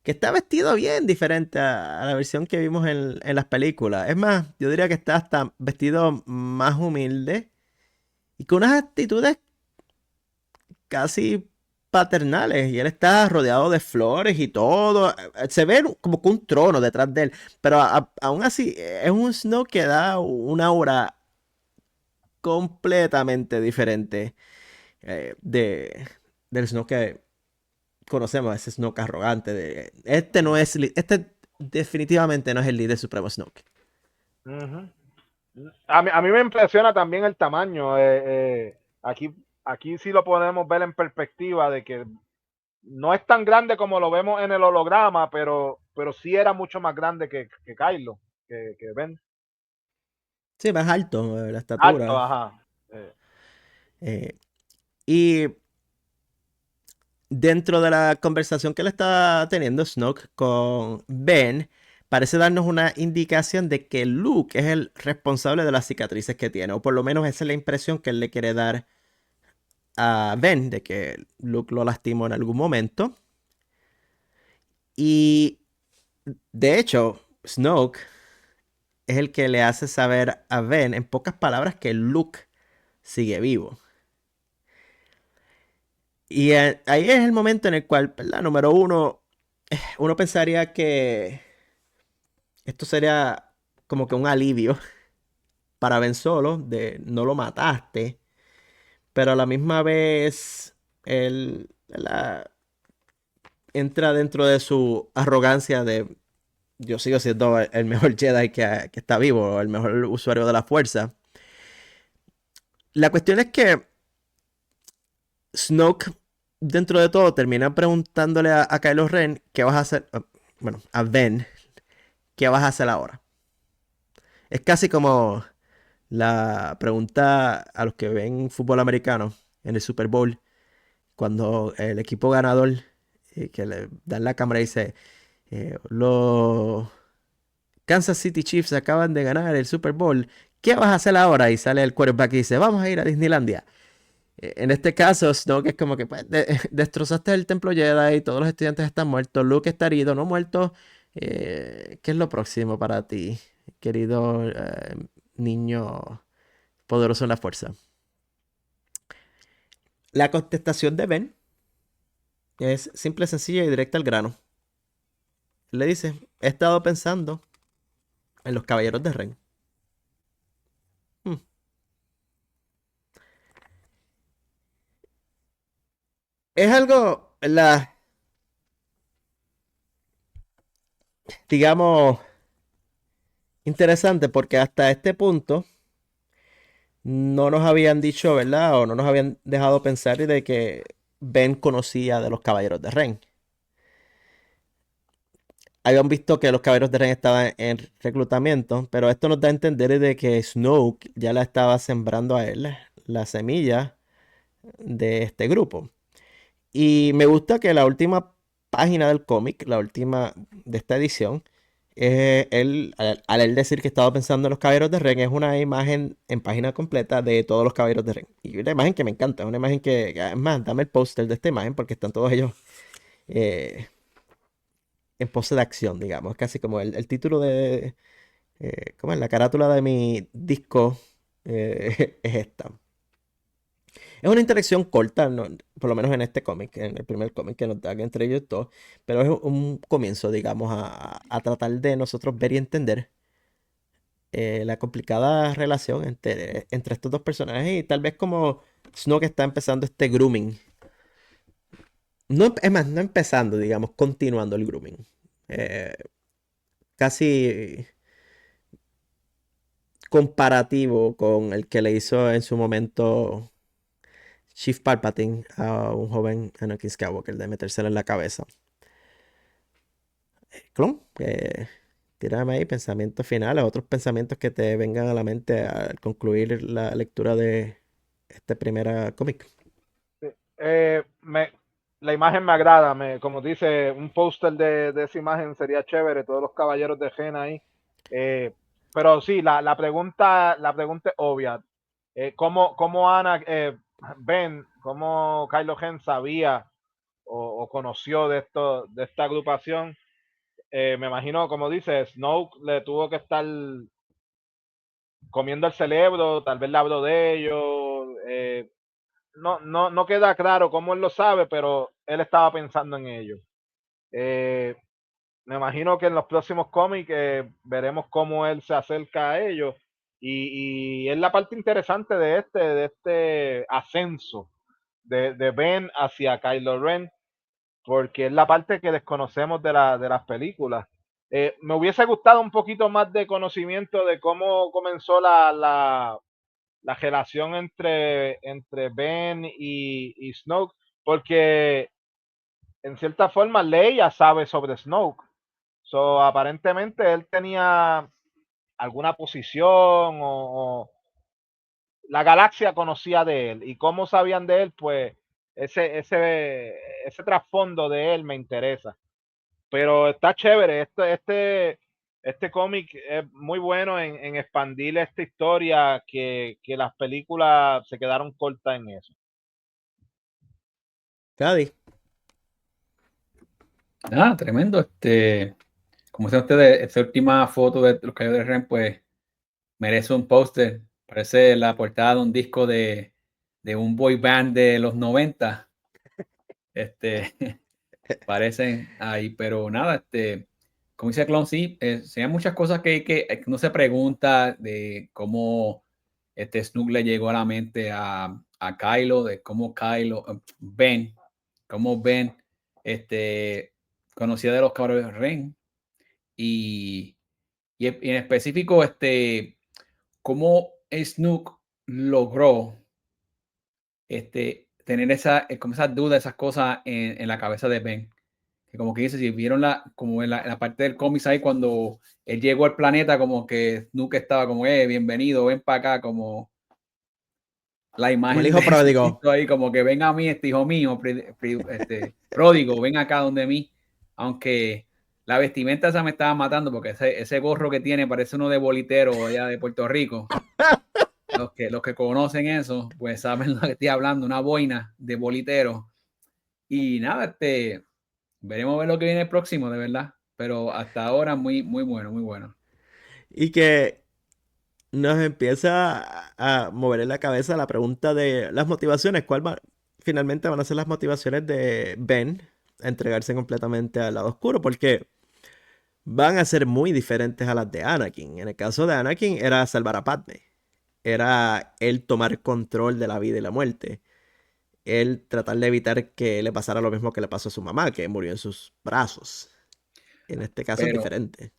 que está vestido bien diferente a la versión que vimos en las películas. Es más, yo diría que está hasta vestido más humilde y con unas actitudes casi paternales. Y él está rodeado de flores y todo. Se ve como que un trono detrás de él. Pero aún así, es un Snoke que da una aura completamente diferente del Snoke que conocemos, ese Snoke arrogante. Este no es. Este definitivamente no es el líder supremo Snoke. Ujú. A mí me impresiona también el tamaño. Aquí sí lo podemos ver en perspectiva de que no es tan grande como lo vemos en el holograma, pero sí era mucho más grande que Kylo, que Ben. Sí, más alto, la Alto, estatura. ajá. Eh, y dentro de la conversación que le está teniendo Snoke con Ben, parece darnos una indicación de que Luke es el responsable de las cicatrices que tiene, o por lo menos esa es la impresión que él le quiere dar a Ben, de que Luke lo lastimó en algún momento. Y de hecho, Snoke es el que le hace saber a Ben, en pocas palabras, que Luke sigue vivo. Y ahí es el momento en el cual, ¿verdad? Número uno, uno pensaría que esto sería como que un alivio para Ben Solo, de no lo mataste, pero a la misma vez él entra dentro de su arrogancia de yo sigo siendo el mejor Jedi que está vivo, el mejor usuario de la fuerza. La cuestión es que Snoke, dentro de todo, termina preguntándole a Kylo Ren qué vas a hacer, bueno, a Ben, qué vas a hacer ahora. Es casi como la pregunta a los que ven fútbol americano en el Super Bowl, cuando el equipo ganador, que le dan la cámara y dice, los Kansas City Chiefs acaban de ganar el Super Bowl, ¿qué vas a hacer ahora? Y sale el quarterback y dice, vamos a ir a Disneylandia. En este caso, Snoke es como que pues, destrozaste el templo Jedi, todos los estudiantes están muertos, Luke está herido, no muerto. ¿Qué es lo próximo para ti, querido niño poderoso en la fuerza? La contestación de Ben es simple, sencilla y directa al grano. Le dice, he estado pensando en los caballeros de Ren. Hmm. Es algo, digamos, interesante porque hasta este punto no nos habían dicho, ¿verdad? O no nos habían dejado pensar de que Ben conocía de los caballeros de Ren. Habían visto que los caballeros de Ren estaban en reclutamiento, pero esto nos da a entender de que Snoke ya la estaba sembrando a él la semilla de este grupo. Y me gusta que la última página del cómic, la última de esta edición, al él decir que estaba pensando en los caballeros de Ren, es una imagen en página completa de todos los caballeros de Ren. Y una imagen que me encanta, una imagen es más, dame el póster de esta imagen porque están todos ellos eh, en pose de acción, digamos. Casi como el título de, ¿cómo es? La carátula de mi disco es esta. Es una interacción corta, por lo menos en este cómic, en el primer cómic que nos da entre ellos dos, pero es un comienzo, digamos, a tratar de nosotros ver y entender la complicada relación entre estos dos personajes y tal vez como Snoke está empezando este grooming. No, es más, no empezando, digamos, continuando el grooming. Eh, casi comparativo con el que le hizo en su momento Chief Palpatine a un joven Anakin Skywalker, de metérselo en la cabeza. Clon, tírame ahí pensamientos finales, otros pensamientos que te vengan a la mente al concluir la lectura de este primer cómic. La imagen me agrada, como dice, un póster de esa imagen sería chévere, todos los caballeros de Gen ahí. Pero sí, la pregunta es obvia. ¿Cómo Ben, cómo Kylo Ren sabía o conoció de esta agrupación? Me imagino, como dice, Snoke le tuvo que estar comiendo el cerebro, tal vez le habló de ellos. No queda claro cómo él lo sabe, pero él estaba pensando en ello. Me imagino que en los próximos cómics veremos cómo él se acerca a ellos. Y es la parte interesante de este ascenso de Ben hacia Kylo Ren, porque es la parte que desconocemos de las películas. Me hubiese gustado un poquito más de conocimiento de cómo comenzó la relación entre Ben y Snoke, porque en cierta forma Leia sabe sobre Snoke. So, aparentemente él tenía alguna posición o la galaxia conocía de él. Y cómo sabían de él, pues ese trasfondo de él me interesa. Pero está chévere. Este cómic es muy bueno en expandir esta historia que las películas se quedaron cortas en eso. Cady. Ah, tremendo. Como dicen ustedes, esta última foto de los Caballeros de Ren, pues merece un póster. Parece la portada de un disco de un boy band de los 90. Parecen ahí, pero nada, como dice Clon, sí, hay muchas cosas que uno se pregunta de cómo Snook le llegó a la mente a Kylo, de cómo Ben conocía de los Caballeros de Ren y en específico, cómo Snook logró tener como esas dudas, esas cosas en la cabeza de Ben. Que como que dice, si vieron como en la parte del cómic ahí, cuando él llegó al planeta, como que Snook estaba como, bienvenido, ven para acá, como la Como el imagen hijo de pródigo. Jesucristo ahí, como que ven a mí, hijo mío, pródigo, ven acá donde mí. Aunque la vestimenta esa me estaba matando, porque ese gorro que tiene parece uno de bolitero allá de Puerto Rico. Los que conocen eso, pues saben lo que estoy hablando, una boina de bolitero. Y nada, veremos a ver lo que viene el próximo, de verdad. Pero hasta ahora muy, muy bueno, muy bueno. Y que nos empieza a mover en la cabeza la pregunta de las motivaciones. Finalmente van a ser las motivaciones de Ben a entregarse completamente al lado oscuro? Porque van a ser muy diferentes a las de Anakin. En el caso de Anakin era salvar a Padme. Era él tomar control de la vida y la muerte. Él tratar de evitar que le pasara lo mismo que le pasó a su mamá, que murió en sus brazos. En este caso es diferente.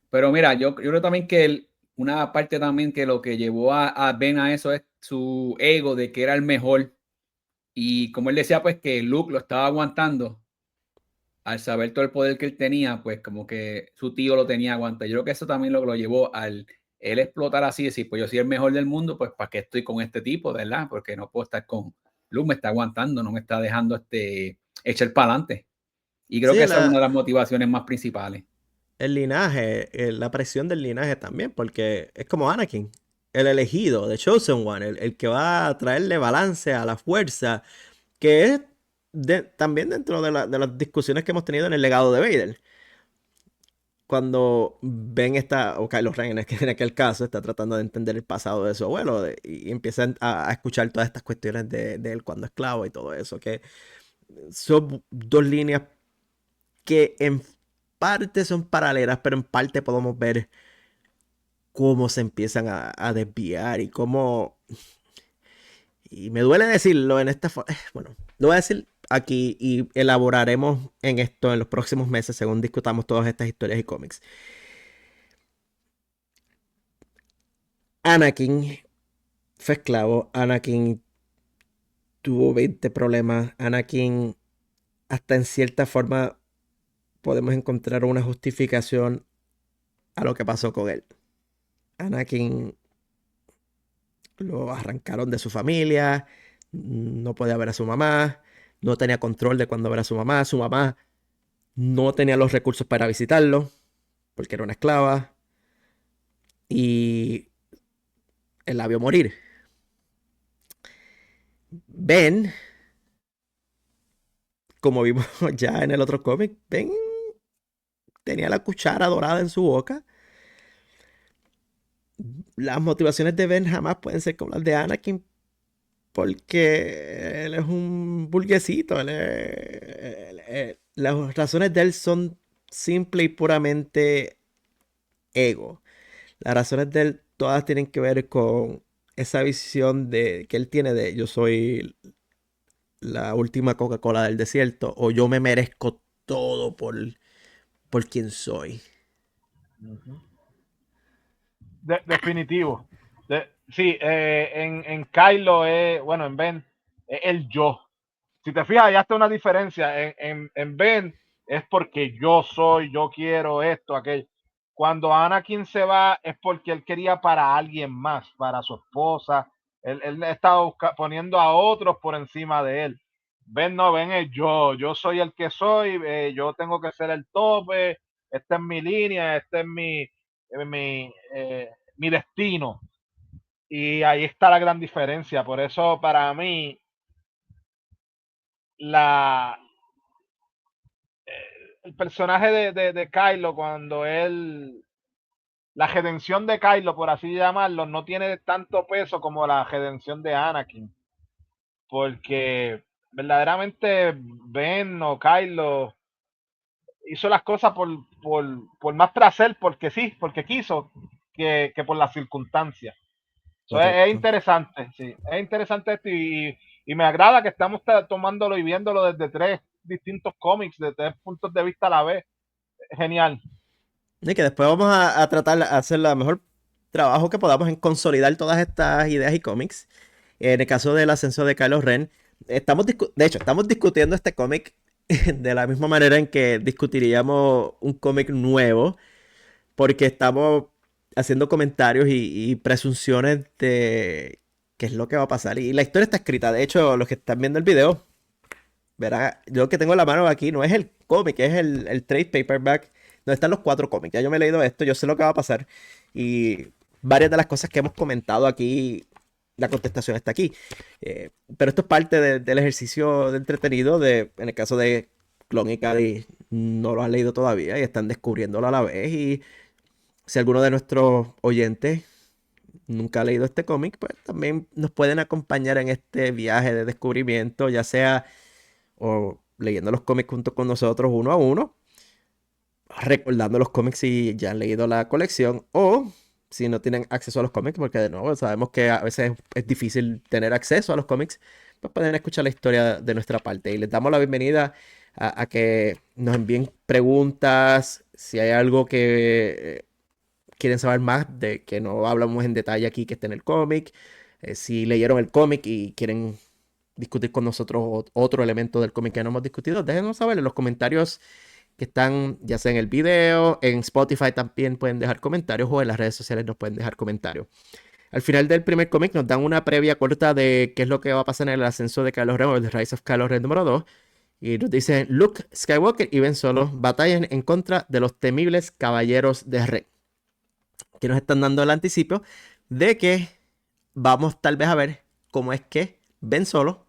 Pero mira, yo creo también que una parte también que lo que llevó a Ben a eso es su ego de que era el mejor. Y como él decía, pues que Luke lo estaba aguantando. Al saber todo el poder que él tenía, pues como que su tío lo tenía aguantado. Yo creo que eso también lo llevó al él explotar así, decir, pues yo soy el mejor del mundo, pues ¿para qué estoy con este tipo, verdad? Porque no puedo estar con Luke, me está aguantando, no me está dejando echar para adelante. Y creo Sí, que esa es una de las motivaciones más principales. el linaje, la presión del linaje también, porque es como Anakin, el elegido, the chosen one, el que va a traerle balance a la fuerza, que es también dentro de las discusiones que hemos tenido en el legado de Vader. Cuando Ben está, o Kylo Ren en aquel caso, está tratando de entender el pasado de su abuelo y empieza a escuchar todas estas cuestiones de él cuando esclavo y todo eso, que son dos líneas que en parte son paralelas, pero en parte podemos ver cómo se empiezan a desviar y cómo... Y me duele decirlo en esta forma. Bueno, lo voy a decir aquí y elaboraremos en esto en los próximos meses según discutamos todas estas historias y cómics. Anakin fue esclavo, Anakin tuvo 20 problemas, Anakin hasta en cierta forma podemos encontrar una justificación a lo que pasó con él. Anakin lo arrancaron de su familia, no podía ver a su mamá, no tenía control de cuándo ver a su mamá no tenía los recursos para visitarlo, porque era una esclava, y él la vio morir. Ben, como vimos ya en el otro cómic, Ben tenía la cuchara dorada en su boca. Las motivaciones de Ben jamás pueden ser como las de Anakin, porque él es un burguesito. Las razones de él son simple y puramente ego. Las razones de él todas tienen que ver con esa visión que él tiene de yo soy la última Coca-Cola del desierto o yo me merezco todo por quien soy. Definitivo. Sí, en Kylo es, bueno, en Ben, es el yo. Si te fijas, ya está una diferencia. En Ben es porque yo soy, yo quiero esto, aquello. Cuando Anakin se va es porque él quería para alguien más, para su esposa. Él estaba poniendo a otros por encima de él. Ben no, Ben es yo soy el que soy, yo tengo que ser el tope, esta es mi línea, este es mi destino. Y ahí está la gran diferencia. Por eso para mí la, el personaje de Kylo, cuando la redención de Kylo, por así llamarlo, no tiene tanto peso como la redención de Anakin. Porque verdaderamente Ben o Kylo hizo las cosas por más placer, porque sí, porque quiso, que por las circunstancias. Es interesante, sí. Es interesante esto y me agrada que estamos tomándolo y viéndolo desde tres distintos cómics, de tres puntos de vista a la vez. Genial. Y que después vamos a tratar de hacer el mejor trabajo que podamos en consolidar todas estas ideas y cómics. En el caso del ascenso de Kylo Ren, estamos discutiendo este cómic de la misma manera en que discutiríamos un cómic nuevo, porque estamos haciendo comentarios y presunciones de qué es lo que va a pasar. Y la historia está escrita. De hecho, los que están viendo el video, verá, yo lo que tengo en la mano aquí no es el cómic, es el trade paperback donde están los 4 cómics. Ya yo me he leído esto, yo sé lo que va a pasar. Y varias de las cosas que hemos comentado aquí, la contestación está aquí. Pero esto es parte del ejercicio de entretenido en el caso de Clon y Cady no lo han leído todavía y están descubriéndolo a la vez. Y si alguno de nuestros oyentes nunca ha leído este cómic, pues también nos pueden acompañar en este viaje de descubrimiento, ya sea o leyendo los cómics junto con nosotros uno a uno, recordando los cómics si ya han leído la colección o si no tienen acceso a los cómics, porque de nuevo sabemos que a veces es difícil tener acceso a los cómics, pues pueden escuchar la historia de nuestra parte. Y les damos la bienvenida a que nos envíen preguntas, si hay algo que quieren saber más de que no hablamos en detalle aquí que esté en el cómic, si leyeron el cómic y quieren discutir con nosotros otro elemento del cómic que no hemos discutido, déjenos saber en los comentarios que están ya sea en el video, en Spotify también pueden dejar comentarios o en las redes sociales nos pueden dejar comentarios. Al final del primer cómic nos dan una previa corta de qué es lo que va a pasar en el ascenso de Kylo Ren o The Rise of Kylo Ren número 2. Y nos dicen Luke Skywalker y Ben Solo batallan en contra de los temibles caballeros de Ren. Que nos están dando el anticipo de que vamos tal vez a ver cómo es que Ben Solo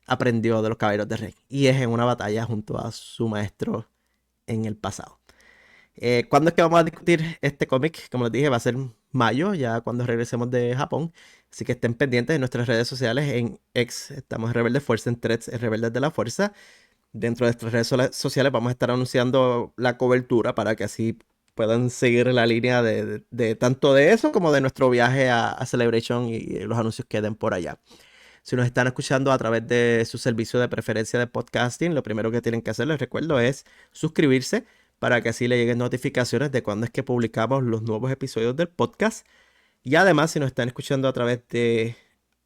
aprendió de los caballeros de Ren. Y es en una batalla junto a su maestro en el pasado. ¿Cuándo es que vamos a discutir este cómic? Como les dije, va a ser mayo, ya cuando regresemos de Japón. Así que estén pendientes de nuestras redes sociales. En X estamos en Rebelde Fuerza, en Threads en Rebeldes de la Fuerza. Dentro de nuestras redes sociales vamos a estar anunciando la cobertura para que así puedan seguir la línea de tanto de eso como de nuestro viaje a Celebration y los anuncios que den por allá. Si nos están escuchando a través de su servicio de preferencia de podcasting, lo primero que tienen que hacer, les recuerdo, es suscribirse para que así le lleguen notificaciones de cuando es que publicamos los nuevos episodios del podcast. Y además, si nos están escuchando a través de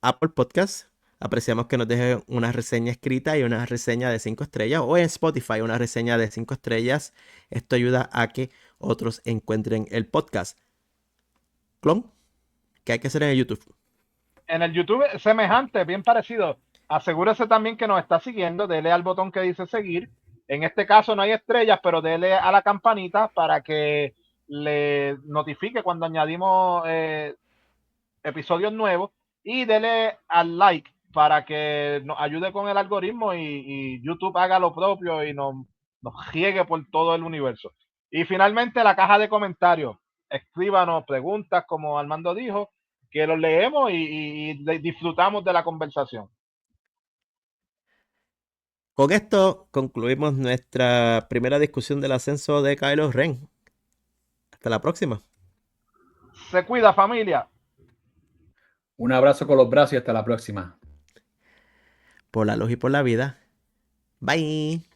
Apple Podcasts, apreciamos que nos dejen una reseña escrita y una reseña de 5 estrellas, o en Spotify una reseña de 5 estrellas. Esto ayuda a que otros encuentren el podcast. Clon, ¿qué hay que hacer en el YouTube? En el YouTube es semejante, bien parecido. Asegúrese también que nos está siguiendo, dele al botón que dice seguir. En este caso no hay estrellas, pero dele a la campanita para que le notifique cuando añadimos episodios nuevos, y dele al like para que nos ayude con el algoritmo y YouTube haga lo propio y nos riegue por todo el universo. Y finalmente la caja de comentarios. Escríbanos preguntas, como Armando dijo, que los leemos y disfrutamos de la conversación. Con esto concluimos nuestra primera discusión del ascenso de Kylo Ren. Hasta la próxima. Se cuida, familia. Un abrazo con los brazos y hasta la próxima. Por la luz y por la vida. Bye.